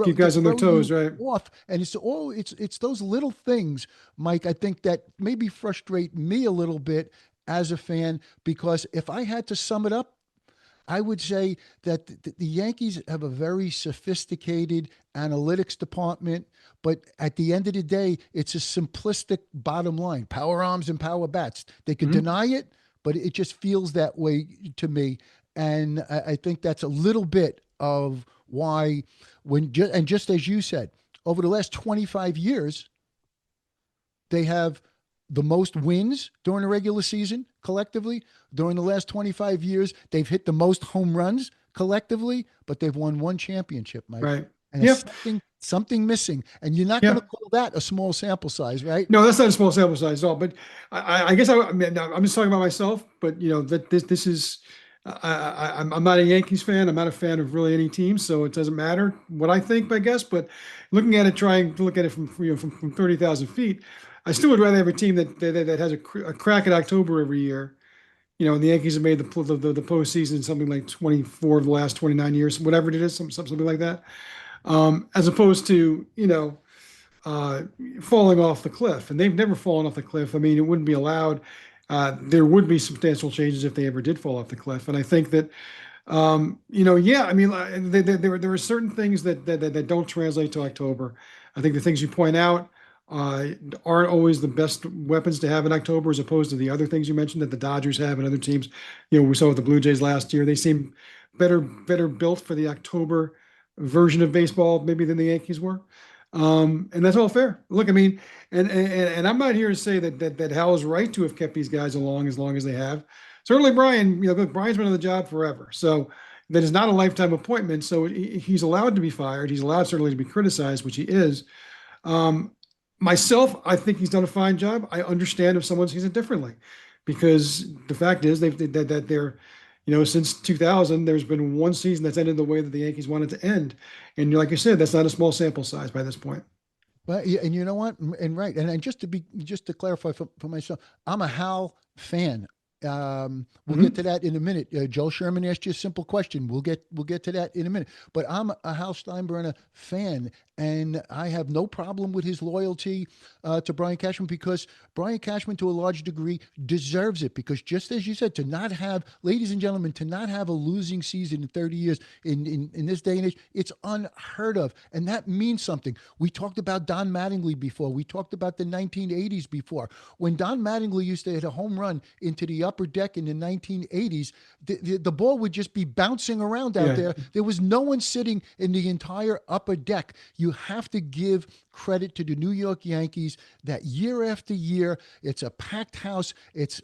to guys on their throw you toes. Right. off. And it's those little things, Mike, I think, that maybe frustrate me a little bit as a fan, because if I had to sum it up, I would say that the Yankees have a very sophisticated analytics department, but at the end of the day, it's a simplistic bottom line: power arms and power bats. They could Hmm. deny it, but it just feels that way to me. And I think that's a little bit of why, and just as you said, over the last 25 years, they have the most wins during the regular season collectively. During the last 25 years, they've hit the most home runs collectively, but they've won one championship, Mike. Right. And it's Yep. something missing. And you're not going to Yep. call that a small sample size, right? No, that's not a small sample size at all. But I guess I mean, I'm just talking about myself. But that this is I'm not a Yankees fan. I'm not a fan of really any team, so it doesn't matter what I think, I guess. But looking at it, trying to look at it from from 30,000 feet, I still would rather have a team that has a crack at October every year. And the Yankees have made the postseason something like 24 of the last 29 years, whatever it is, something like that. As opposed to uh, falling off the cliff, and they've never fallen off the cliff. I mean, it wouldn't be allowed. There would be substantial changes if they ever did fall off the cliff, and I think that yeah, I mean, there are certain things that don't translate to October. I think the things you point out aren't always the best weapons to have in October, as opposed to the other things you mentioned that the Dodgers have and other teams. We saw with the Blue Jays last year. They seem better built for the October version of baseball, maybe than the Yankees were. And that's all fair. Look, I mean, and I'm not here to say that Hal is right to have kept these guys along as long as they have. Certainly, Brian. Look, Brian's been on the job forever, so that is not a lifetime appointment. So he's allowed to be fired. He's allowed certainly to be criticized, which he is. Um, Myself, I think he's done a fine job. I understand if someone sees it differently, because the fact is that they're, since 2000, there's been one season that's ended the way that the Yankees wanted to end, and like you said, that's not a small sample size by this point. But yeah, and you know what? And right, and just to clarify for myself, I'm a Hal fan. We'll get Mhm. to that in a minute. Joe Sherman asked you a simple question. We'll get to that in a minute. But I'm a Hal Steinbrenner fan, and I have no problem with his loyalty to Brian Cashman, because Brian Cashman, to a large degree, deserves it. Because just as you said, to not have, ladies and gentlemen, to not have a losing season in 30 years in this day and age, it's unheard of, and that means something. We talked about Don Mattingly before. We talked about the 1980s before. When Don Mattingly used to hit a home run into the upper deck in the 1980s, the ball would just be bouncing around out Yeah. there. There was no one sitting in the entire upper deck. You have to give credit to the New York Yankees that year after year, it's a packed house. It's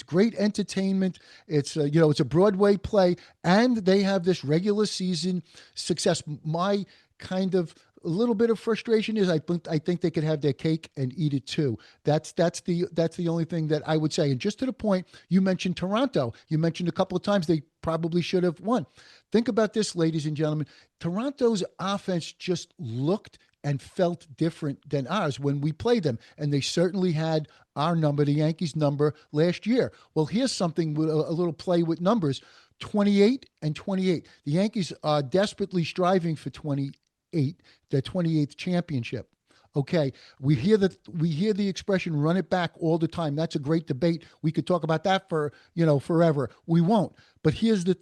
great entertainment. It's a Broadway play, and they have this regular season success. My kind of a little bit of frustration is I think they could have their cake and eat it too. That's the only thing that I would say. And just to the point, you mentioned Toronto. You mentioned a couple of times they probably should have won. Think about this, ladies and gentlemen. Toronto's offense just looked and felt different than ours when we played them, and they certainly had our number, the Yankees' number, last year. Well, here's something with a little play with numbers: 28 and 28. The Yankees are desperately striving for 28, their 28th championship. Okay, we hear the expression "run it back" all the time. That's a great debate. We could talk about that for forever. We won't. But here's the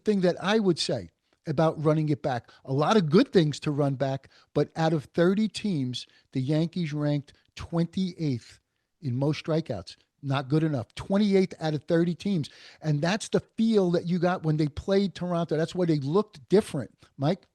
thing that I would say about running it back. A lot of good things to run back, but out of 30 teams, the Yankees ranked 28th in most strikeouts. Not good enough. 28th out of 30 teams. And that's the feel that you got when they played Toronto. That's why they looked different. Mike?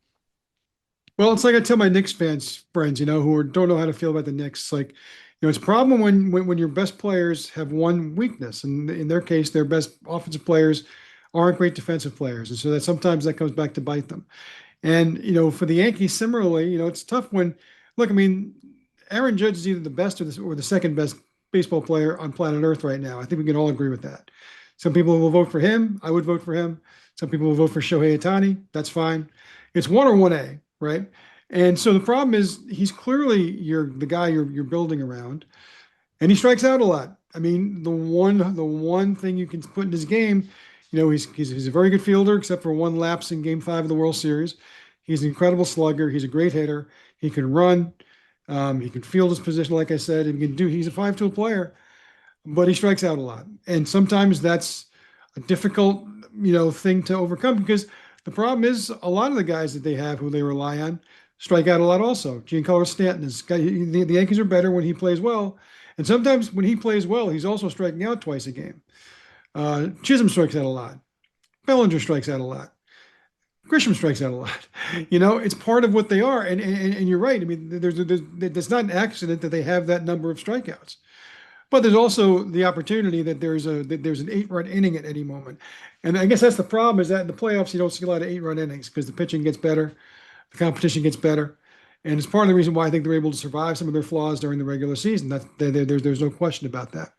Well, it's like I tell my Knicks friends, who don't know how to feel about the Knicks. Like, it's a problem when your best players have one weakness, and in their case, their best offensive players aren't great defensive players, and so that sometimes that comes back to bite them. And for the Yankees, similarly, it's tough when, look, I mean, Aaron Judge is either the best or the second best baseball player on planet Earth right now. I think we can all agree with that. Some people will vote for him. I would vote for him. Some people will vote for Shohei Ohtani. That's fine. It's one or one A, right? And so the problem is he's clearly the guy you're building around, and he strikes out a lot. I mean, the one thing you can put in his game, he's a very good fielder, except for one lapse in Game 5 of the World Series. He's an incredible slugger. He's a great hitter. He can run. He can field his position, like I said, and he's a five-tool player, but he strikes out a lot. And sometimes that's a difficult, thing to overcome, because the problem is a lot of the guys that they have who they rely on strike out a lot also. Giancarlo Stanton the Yankees are better when he plays well. And sometimes when he plays well, he's also striking out twice a game. Chisholm strikes out a lot. Bellinger strikes out a lot. Grisham strikes out a lot. It's part of what they are. And you're right. I mean, there's not an accident that they have that number of strikeouts. But there's also the opportunity that there's an 8-run inning at any moment. And I guess that's the problem is that in the playoffs, you don't see a lot of 8-run innings because the pitching gets better, the competition gets better. And it's part of the reason why I think they're able to survive some of their flaws during the regular season. There's no question about that.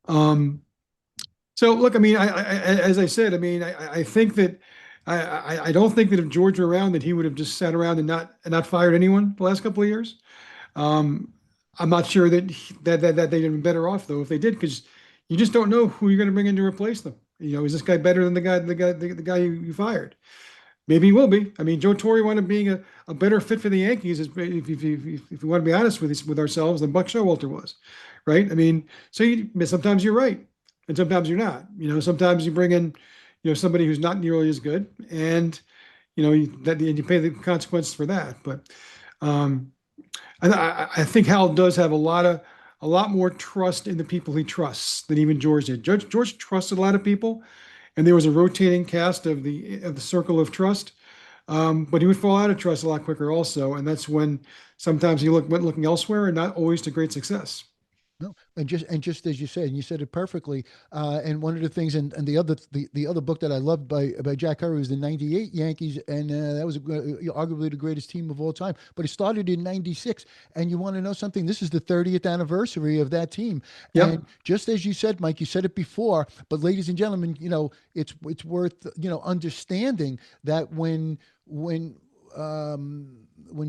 Um, so look, I mean, as I said, I mean, I think that I don't think that if George were around, that he would have just sat around and not fired anyone the last couple of years. Um, I'm not sure that they'd have been better off though if they did, because you just don't know who you're going to bring in to replace them. Is this guy better than the guy you fired? Maybe he will be. I mean, Joe Torre wound up being a better fit for the Yankees, if we want to be honest with ourselves, than Buck Showalter was, right? I mean, sometimes you're right, and sometimes you're not. Sometimes you bring in, somebody who's not nearly as good, and you pay the consequences for that. But um, I think Hal does have a lot more trust in the people he trusts than even George did. George trusted a lot of people, and there was a rotating cast of the circle of trust. But he would fall out of trust a lot quicker also, and that's when sometimes he went looking elsewhere, and not always to great success. No, and just as you said, and you said it perfectly. And one of the things, and the other book that I loved by Jack Curry was the '98 Yankees, and that was arguably the greatest team of all time. But it started in '96, and you want to know something? This is the 30th anniversary of that team, Yep, and just as you said, Mike, you said it before. But ladies and gentlemen, it's worth understanding that when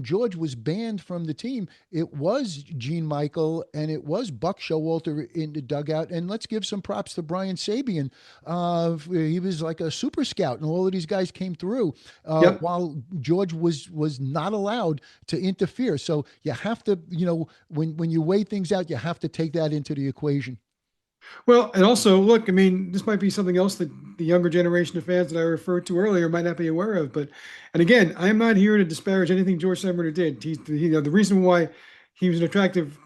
George was banned from the team, it was Gene Michael and it was Buck Showalter in the dugout. And let's give some props to Brian Sabian. He was like a super scout, and all of these guys came through yep. while George was not allowed to interfere. So you have to, when you weigh things out, you have to take that into the equation. Well, and also, look, I mean, this might be something else that the younger generation of fans that I referred to earlier might not be aware of. But, and again, I am not here to disparage anything George Steinbrenner did. The reason why he was an attractive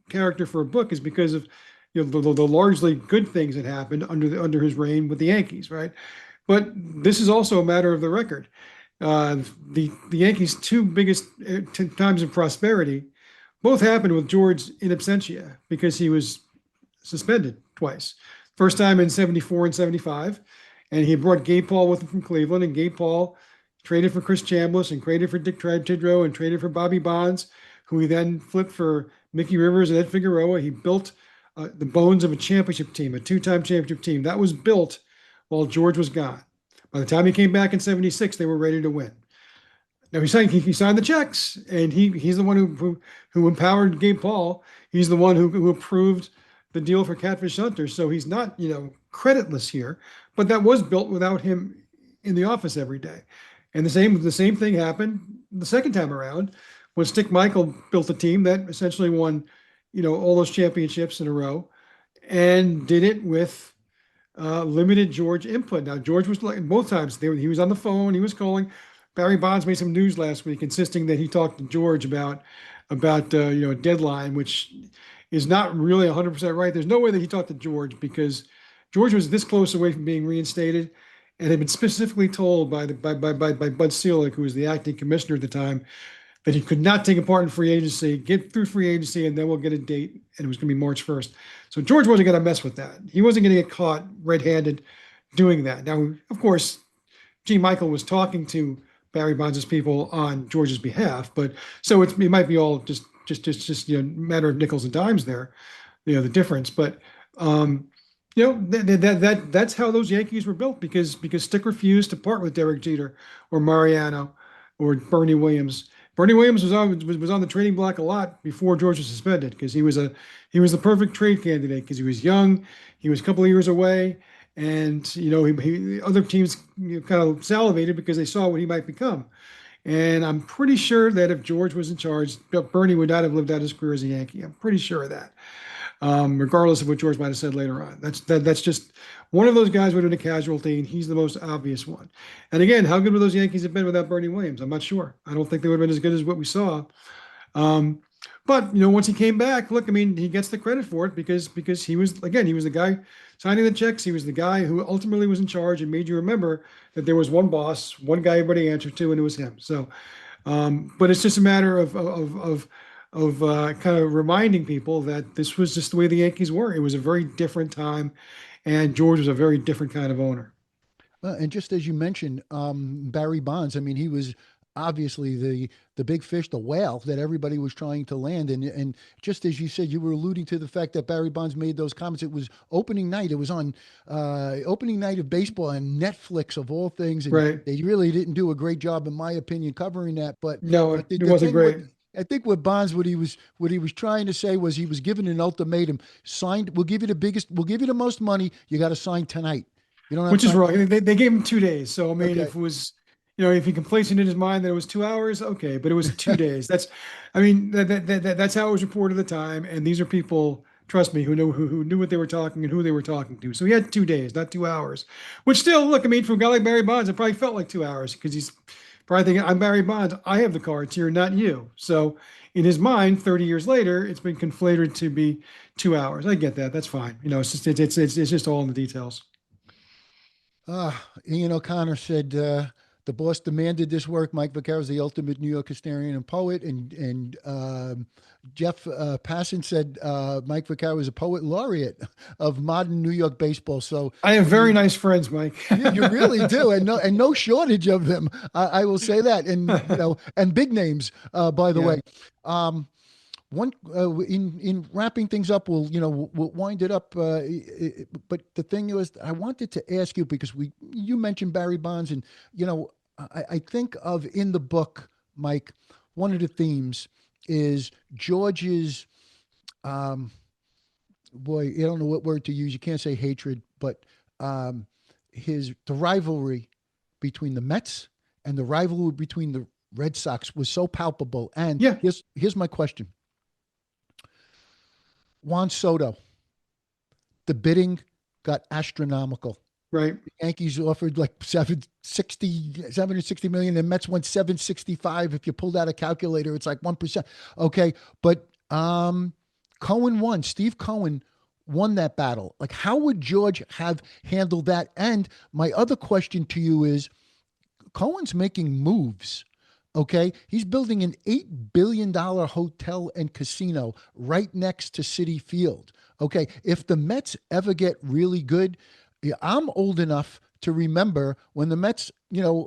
character for a book is because of the largely good things that happened under his reign with the Yankees, right? But this is also a matter of the record. Uh, the Yankees' two biggest times of prosperity both happened with George in absentia because he was suspended twice. First time in 74 and 75. And he brought Gabe Paul with him from Cleveland. And Gabe Paul traded for Chris Chambliss and traded for Dick Tidrow and traded for Bobby Bonds, who he then flipped for Mickey Rivers and Ed Figueroa. He built the bones of a championship team, a two-time championship team. That was built while George was gone. By the time he came back in 76, they were ready to win. Now he signed the checks, and he's the one who empowered Gabe Paul. He's the one who approved the deal for Catfish Hunter. So he's not, creditless here, but that was built without him in the office every day. And the same thing happened the second time around when Stick Michael built a team that essentially won, all those championships in a row, and did it with limited George input. Now George was like both times he was on the phone, he was calling. Barry Bonds made some news last week insisting that he talked to George about a deadline, which is not really 100% right. There's no way that he talked to George because George was this close away from being reinstated and had been specifically told by Bud Selig, who was the acting commissioner at the time, that he could not take a part in free agency, get through free agency, and then we'll get a date, and it was going to be March 1st. So George wasn't going to mess with that. He wasn't going to get caught red-handed doing that. Now, of course, G. Michael was talking to Barry Bonds' people on George's behalf, but so it might be all just matter of nickels and dimes there, the difference. But that's how those Yankees were built because Stick refused to part with Derek Jeter or Mariano or Bernie Williams. Bernie Williams was on the trading block a lot before George was suspended because he was the perfect trade candidate because he was young, he was a couple of years away, and other teams kind of salivated because they saw what he might become. And I'm pretty sure that if George was in charge, Bernie would not have lived out his career as a Yankee. I'm pretty sure of that, regardless of what George might have said later on. That's just one of those guys would have been a casualty, and he's the most obvious one. And again, how good would those Yankees have been without Bernie Williams? I'm not sure. I don't think they would have been as good as what we saw. Um, But once he came back, look, I mean, he gets the credit for it because he was the guy signing the checks. He was the guy who ultimately was in charge and made you remember that there was one boss, one guy everybody answered to, and it was him. So, but it's just a matter of kind of reminding people that this was just the way the Yankees were. It was a very different time, and George was a very different kind of owner. And just as you mentioned, Barry Bonds, I mean, he was obviously the big fish, the whale that everybody was trying to land. And just as you said, you were alluding to the fact that Barry Bonds made those comments. It was opening night. It was on opening night of baseball and Netflix of all things, and Right. they really didn't do a great job, in my opinion, covering that. No, But it the wasn't thing with great, I think with Bonds, what he was trying to say was he was given an ultimatum: signed, we'll give you the most money. You got to sign tonight. You don't have which is time. wrong. They gave him 2 days. So, I mean, Okay. if it was, if he complacent in his mind that it was 2 hours, okay, but it was 2 days. I mean, that's how it was reported at the time. And these are people, trust me, who knew what they were talking and who they were talking to. So he had 2 days, not 2 hours, which still, look, I mean, for a guy like Barry Bonds, it probably felt like 2 hours because he's probably thinking, I'm Barry Bonds. I have the cards here, not you. So in his mind, 30 years later, it's been conflated to be 2 hours. I get that. That's fine. It's just all in the details. Connor said the boss demanded this work. Mike Vaccaro is the ultimate New York historian and poet, and Jeff Passon said Mike Vaccaro is a poet laureate of modern New York baseball. So, I have I very mean, nice friends, Mike. you really do, and no shortage of them. I will say that, and big names. By the Yeah, way, um, one in wrapping things up, we'll wind it up. But the thing is, I wanted to ask you because you mentioned Barry Bonds, and I think of in the book, Mike, one of the themes is George's um, boy. I don't know what word to use. You can't say hatred, but um, the rivalry between the Mets and the rivalry between the Red Sox was so palpable. And yeah, here's my question: Juan Soto, the bidding got astronomical. right. The Yankees offered like 760 million. The Mets went 765. If you pulled out a calculator, it's like 1%. Okay. But Cohen won. Steve Cohen won that battle. Like, how would George have handled that? And my other question to you is Cohen's making moves. Okay. He's building an $8 billion hotel and casino right next to City Field. Okay. If the Mets ever get really good, yeah, I'm old enough to remember when the Mets,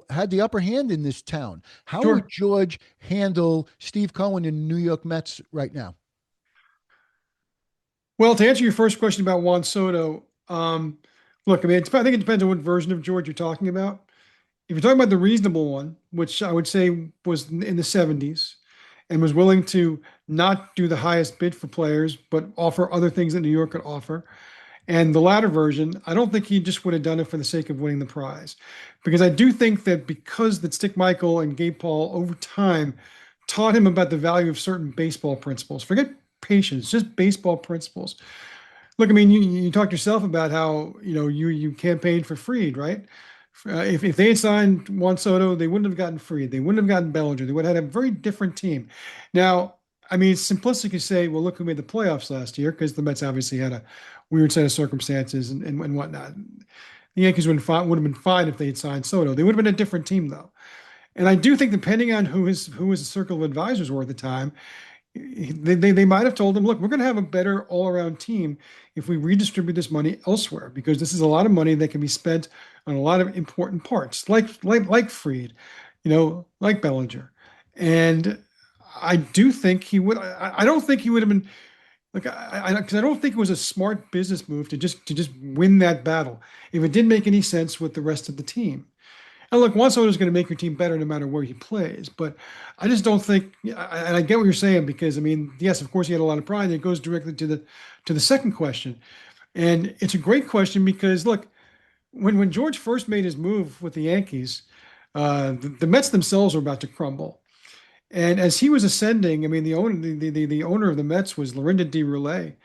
had the upper hand in this town. How would Sure. George handle Steve Cohen in the New York Mets right now? Well, to answer your first question about Juan Soto, look, I mean, I think it depends on what version of George you're talking about. If you're talking about the reasonable one, which I would say was in the 70s and was willing to not do the highest bid for players, but offer other things that New York could offer, and the latter version, I don't think he just would have done it for the sake of winning the prize. Because I do think that because that Stick Michael and Gabe Paul over time taught him about the value of certain baseball principles. Forget patience, just baseball principles. Look, I mean, you talked yourself about how you campaigned for Freed, right? If they had signed Juan Soto, they wouldn't have gotten Freed. They wouldn't have gotten Bellinger. They would have had a very different team. Now, I mean, it's simplistic to say, well, look who made the playoffs last year, because the Mets obviously had a weird set of circumstances and whatnot. The Yankees would have been fine if they had signed Soto. They would have been a different team, though. And I do think, depending on who his circle of advisors were at the time, they might have told him, look, we're going to have a better all-around team if we redistribute this money elsewhere, because this is a lot of money that can be spent on a lot of important parts, like Freed, like Bellinger. And I do think he would. I don't think he would have been like because I don't think it was a smart business move to just win that battle if it didn't make any sense with the rest of the team. And look, Juan Soto is going to make your team better no matter where he plays. But I just don't think, and I get what you're saying, because I mean, yes, of course, he had a lot of pride. And it goes directly to the second question, and it's a great question because look, when George first made his move with the Yankees, the Mets themselves were about to crumble. And as he was ascending, I mean, the owner of the Mets was Lorinda DeRoulet.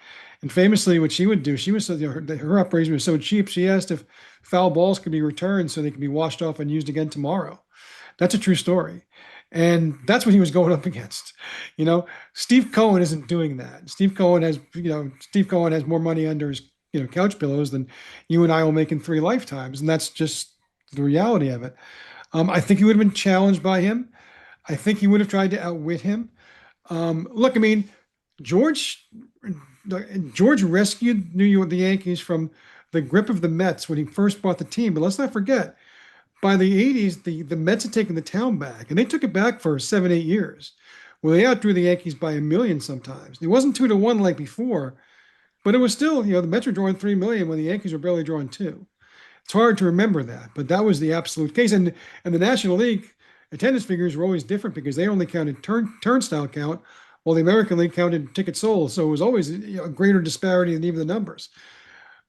And famously, what she would do, she was so, her operation was so cheap, she asked if foul balls could be returned so they could be washed off and used again tomorrow. That's a true story. And that's what he was going up against. You know, Steve Cohen isn't doing that. Steve Cohen has more money under his, couch pillows than you and I will make in three lifetimes. And that's just the reality of it. I think he would have been challenged by him. I think he would have tried to outwit him. Look, I mean, George George rescued New York, the Yankees from the grip of the Mets when he first bought the team. But let's not forget, by the 80s, the Mets had taken the town back, and they took it back for 7, 8 years. Well, they outdrew the Yankees by a million sometimes. It wasn't 2-1 like before, but it was still, the Mets were drawing 3 million when the Yankees were barely drawing two. It's hard to remember that, but that was the absolute case. And the National League attendance figures were always different because they only counted turnstile count, while the American League counted tickets sold. So it was always a greater disparity than even the numbers.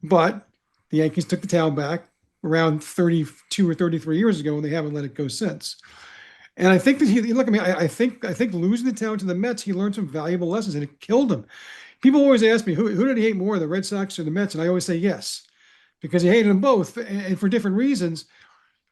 But the Yankees took the town back around 32 or 33 years ago, and they haven't let it go since. And I think that he look. I mean, I think losing the town to the Mets, he learned some valuable lessons, and it killed him. People always ask me, who did he hate more, the Red Sox or the Mets? And I always say yes, because he hated them both, and for different reasons.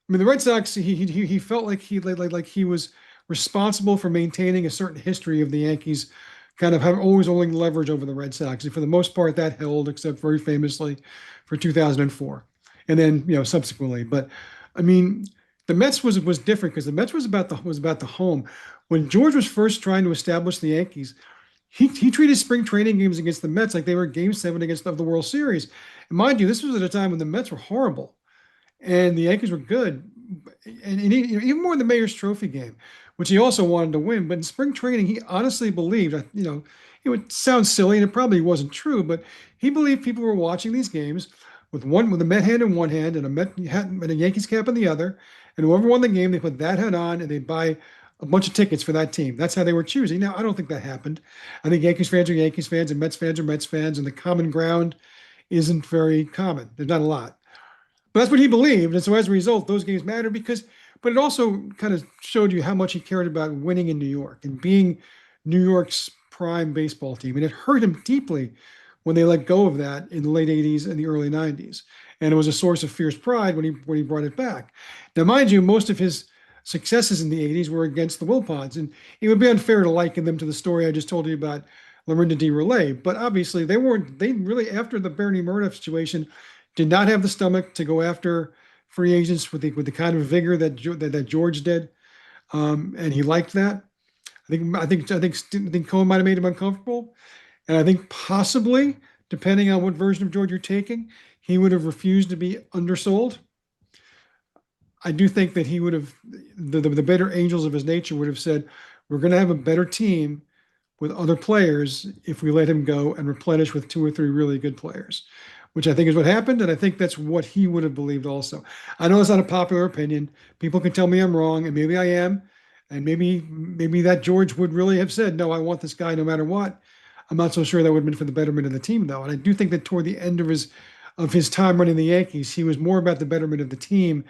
I mean, the Red Sox, he felt like he was responsible for maintaining a certain history of the Yankees, kind of have always holding leverage over the Red Sox, and for the most part, that held, except very famously for 2004, and then subsequently. But I mean, the Mets was different because the Mets was about the home. When George was first trying to establish the Yankees, he treated spring training games against the Mets like they were Game 7 against of the World Series. And mind you, this was at a time when the Mets were horrible and the Yankees were good, and even more in the Mayor's Trophy game, which he also wanted to win. But in spring training, he honestly believed, it would sound silly, and it probably wasn't true, but he believed people were watching these games with a Met hand in one hand and a Met hat and a Yankees cap in the other, and whoever won the game, they put that hat on and they buy a bunch of tickets for that team. That's how they were choosing. Now, I don't think that happened. I think Yankees fans are Yankees fans and Mets fans are Mets fans, and the common ground isn't very common. There's not a lot. But that's what he believed. And so as a result, those games mattered but it also kind of showed you how much he cared about winning in New York and being New York's prime baseball team. And it hurt him deeply when they let go of that in the late 80s and the early 90s. And it was a source of fierce pride when he brought it back. Now, mind you, most of his successes in the 80s were against the Wilpons. And it would be unfair to liken them to the story I just told you about Lorinda D. Relay. But obviously, they really, after the Bernie Murdoch situation, did not have the stomach to go after free agents with the kind of vigor that George did, and he liked that. I think Cohen might have made him uncomfortable, and I think possibly, depending on what version of George you're taking, he would have refused to be undersold. I do think that he would have the better angels of his nature would have said, "We're going to have a better team with other players if we let him go and replenish with two or three really good players," which I think is what happened. And I think that's what he would have believed also. I know it's not a popular opinion. People can tell me I'm wrong, and maybe I am. And maybe that George would really have said, no, I want this guy no matter what. I'm not so sure that would have been for the betterment of the team, though. And I do think that toward the end of his time running the Yankees, he was more about the betterment of the team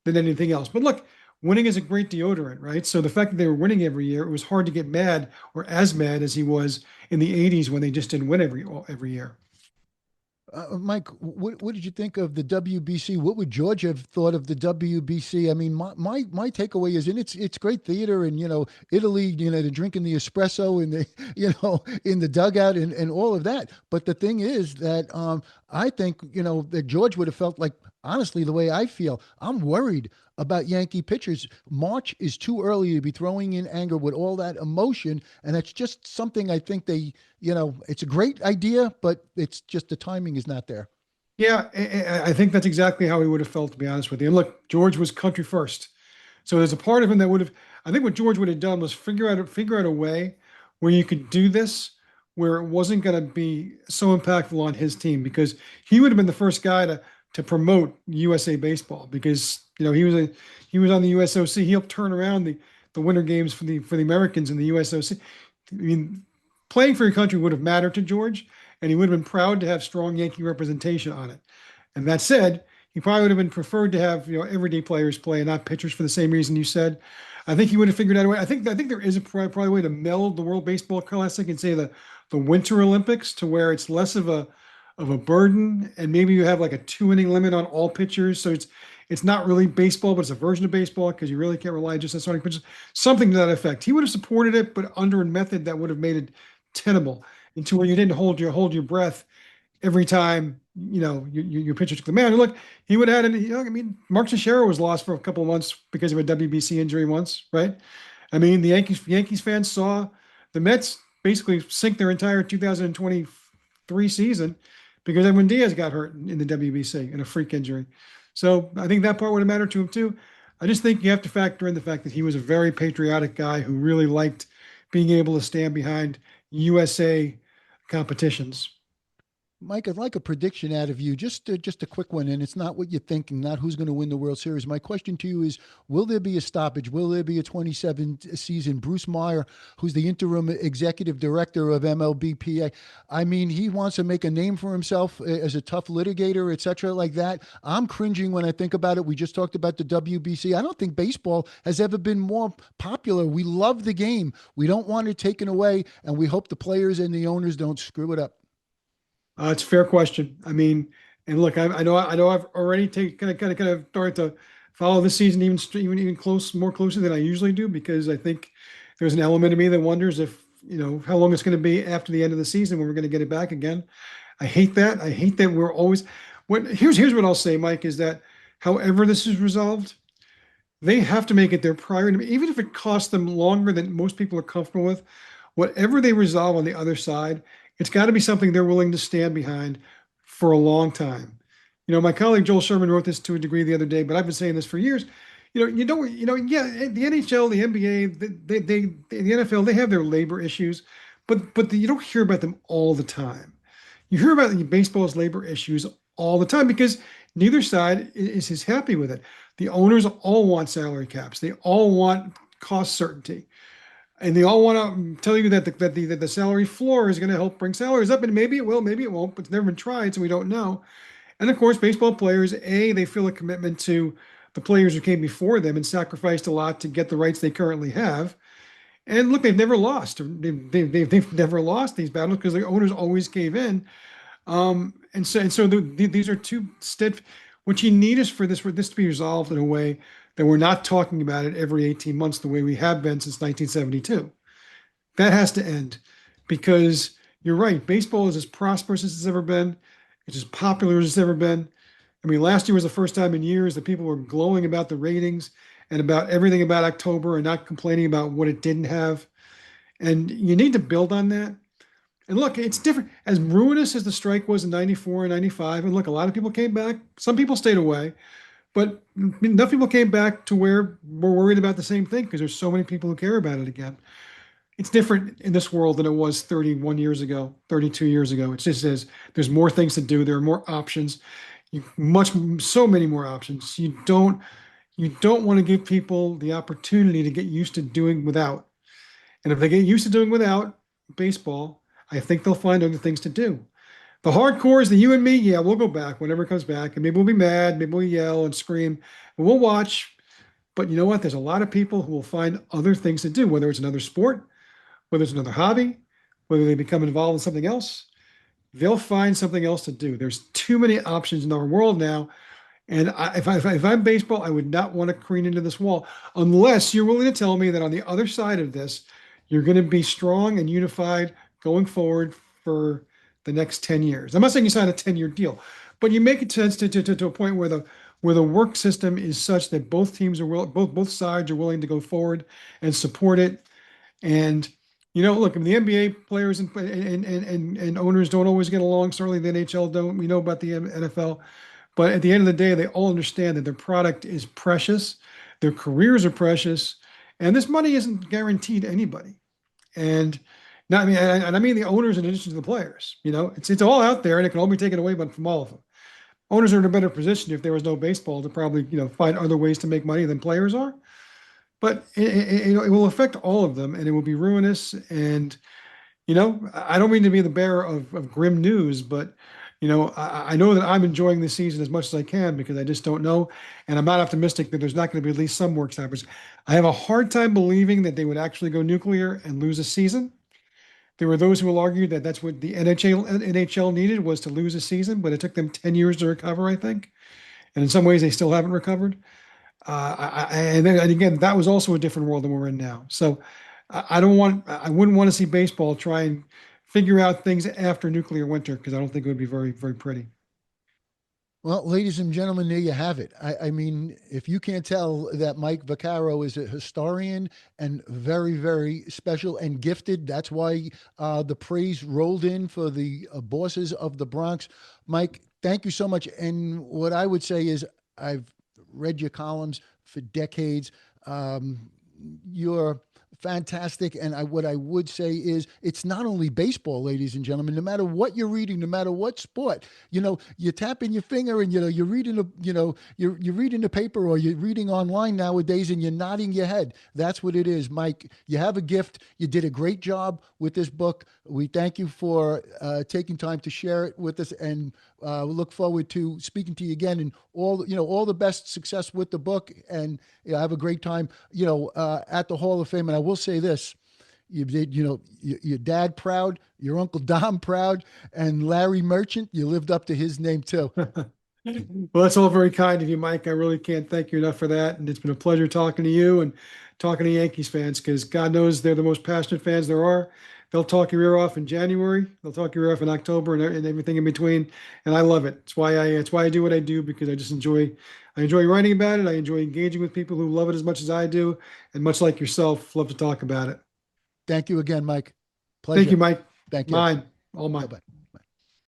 than anything else. But look, winning is a great deodorant, right? So the fact that they were winning every year, it was hard to get mad or as mad as he was in the 80s when they just didn't win every year. Mike, what did you think of the WBC? What would George have thought of the WBC? I mean, my takeaway is, and it's great theater, and Italy, the drinking the espresso in the in the dugout and all of that. But the thing is that I think that George would have felt like, honestly, the way I feel. I'm worried about Yankee pitchers. March is too early to be throwing in anger with all that emotion, and it's just something I think it's a great idea, but it's just the timing is not there. Yeah, I think that's exactly how he would have felt, to be honest with you. And look, George was country first. So there's a part of him that would have, I think what George would have done was figure out a way where you could do this, where it wasn't going to be so impactful on his team, because he would have been the first guy to promote USA baseball, because he was on the USOC. He helped turn around the winter games for the Americans in the USOC. I mean, playing for your country would have mattered to George, and he would have been proud to have strong Yankee representation on it. And that said, he probably would have been preferred to have everyday players play and not pitchers, for the same reason you said. I think he would have figured out a way. I think there is probably a way to meld the World Baseball Classic and say the Winter Olympics, to where it's less of a burden, and maybe you have like a 2 inning limit on all pitchers, so It's not really baseball, but it's a version of baseball because you really can't rely just on starting pitchers. Something to that effect. He would have supported it, but under a method that would have made it tenable into where you didn't hold your breath every time your pitcher took the mound. And look, he would add in. I mean, Mark Teixeira was lost for a couple of months because of a WBC injury once, right? I mean, the Yankees fans saw the Mets basically sink their entire 2023 season because Edwin Diaz got hurt in the WBC in a freak injury. So I think that part would have mattered to him too. I just think you have to factor in the fact that he was a very patriotic guy who really liked being able to stand behind USA competitions. Mike, I'd like a prediction out of you, just a quick one, and it's not what you're thinking, not who's going to win the World Series. My question to you is: will there be a stoppage? Will there be a 27 season? Bruce Meyer, who's the interim executive director of MLBPA, I mean, he wants to make a name for himself as a tough litigator, et cetera, like that. I'm cringing when I think about it. We just talked about the WBC. I don't think baseball has ever been more popular. We love the game. We don't want it taken away, and we hope the players and the owners don't screw it up. It's a fair question. I mean, and look, I know, I've already taken kind of started to follow this season even more closely than I usually do because I think there's an element of me that wonders if how long it's going to be after the end of the season when we're going to get it back again. I hate that. I hate that we're always. Here's what I'll say, Mike, is that however this is resolved, they have to make it their priority, even if it costs them longer than most people are comfortable with. Whatever they resolve on the other side, it's got to be something they're willing to stand behind for a long time. My colleague Joel Sherman wrote this to a degree the other day, but I've been saying this for years. Yeah, the NHL, the NBA, the NFL, they have their labor issues, but you don't hear about them all the time. You hear about baseball's labor issues all the time because neither side is happy with it. The owners all want salary caps. They all want cost certainty. And they all want to tell you that the salary floor is going to help bring salaries up, and maybe it will, maybe it won't, but it's never been tried, so we don't know. And of course, baseball players, they feel a commitment to the players who came before them and sacrificed a lot to get the rights they currently have. And look, they've never lost. They've never lost these battles because the owners always gave in. And so these are two stead. What you need is for this to be resolved in a way that we're not talking about it every 18 months the way we have been since 1972. That has to end because you're right. Baseball is as prosperous as it's ever been. It's as popular as it's ever been. I mean, last year was the first time in years that people were glowing about the ratings and about everything about October and not complaining about what it didn't have. And you need to build on that. And look, it's different. As ruinous as the strike was in 94 and 95, and look, a lot of people came back. Some people stayed away, but enough people came back to where we're worried about the same thing because there's so many people who care about it again. It's different in this world than it was 31 years ago, 32 years ago. It just says there's more things to do. There are more options, so many more options. You don't want to give people the opportunity to get used to doing without. And if they get used to doing without baseball, I think they'll find other things to do. The hardcore is the you and me. Yeah, we'll go back whenever it comes back, and maybe we'll be mad, maybe we'll yell and scream, and we'll watch. But you know what? There's a lot of people who will find other things to do, whether it's another sport, whether it's another hobby, whether they become involved in something else. They'll find something else to do. There's too many options in our world now. And if I'm baseball, I would not want to careen into this wall unless you're willing to tell me that on the other side of this, you're going to be strong and unified going forward for the next 10 years. I'm not saying you sign a 10-year deal, but you make it to a point where the work system is such that both teams both sides are willing to go forward and support it. And look, I mean, the NBA players and owners don't always get along. Certainly, the NHL don't. We know about the NFL, but at the end of the day, they all understand that their product is precious, their careers are precious, and this money isn't guaranteed to anybody. And now, I mean the owners in addition to the players. It's all out there, and it can all be taken away, but from all of them. Owners are in a better position if there was no baseball to probably find other ways to make money than players are. But it will affect all of them, and it will be ruinous. And I don't mean to be the bearer of grim news, but I know that I'm enjoying this season as much as I can because I just don't know, and I'm not optimistic that there's not going to be at least some work stoppers. I have a hard time believing that they would actually go nuclear and lose a season. There were those who will argue that that's what the NHL needed was to lose a season, but it took them 10 years to recover, I think. and in some ways they still haven't recovered. And then and again, that was also a different world than we're in now. So I wouldn't want to see baseball try and figure out things after nuclear winter because I don't think it would be very, very pretty. Well, ladies and gentlemen, there you have it. I mean, if you can't tell that Mike Vaccaro is a historian and very, very special and gifted, that's why the praise rolled in for the bosses of the Bronx. Mike, thank you so much. And what I would say is, I've read your columns for decades. Um, you're fantastic. And what I would say is, it's not only baseball, ladies and gentlemen. No matter what you're reading, no matter what sport, you're tapping your finger and you're reading you're reading the paper or you're reading online nowadays and you're nodding your head. That's what it is, Mike. You have a gift. You did a great job with this book. We thank you for taking time to share it with us, and we look forward to speaking to you again. And all the best success with the book, and have a great time at the Hall of Fame. And I will say this: you did, your dad proud, your Uncle Dom proud, and Larry Merchant, you lived up to his name too. Well, that's all very kind of you, Mike. I really can't thank you enough for that. And it's been a pleasure talking to you and talking to Yankees fans because God knows they're the most passionate fans there are. They'll talk your ear off in January. They'll talk your ear off in October and everything in between. And I love it. It's why I do what I do because I enjoy writing about it. I enjoy engaging with people who love it as much as I do. And much like yourself, love to talk about it. Thank you again, Mike. Thank you, Pleasure. Mike. Thank you. Mine, all Bye mine. bye.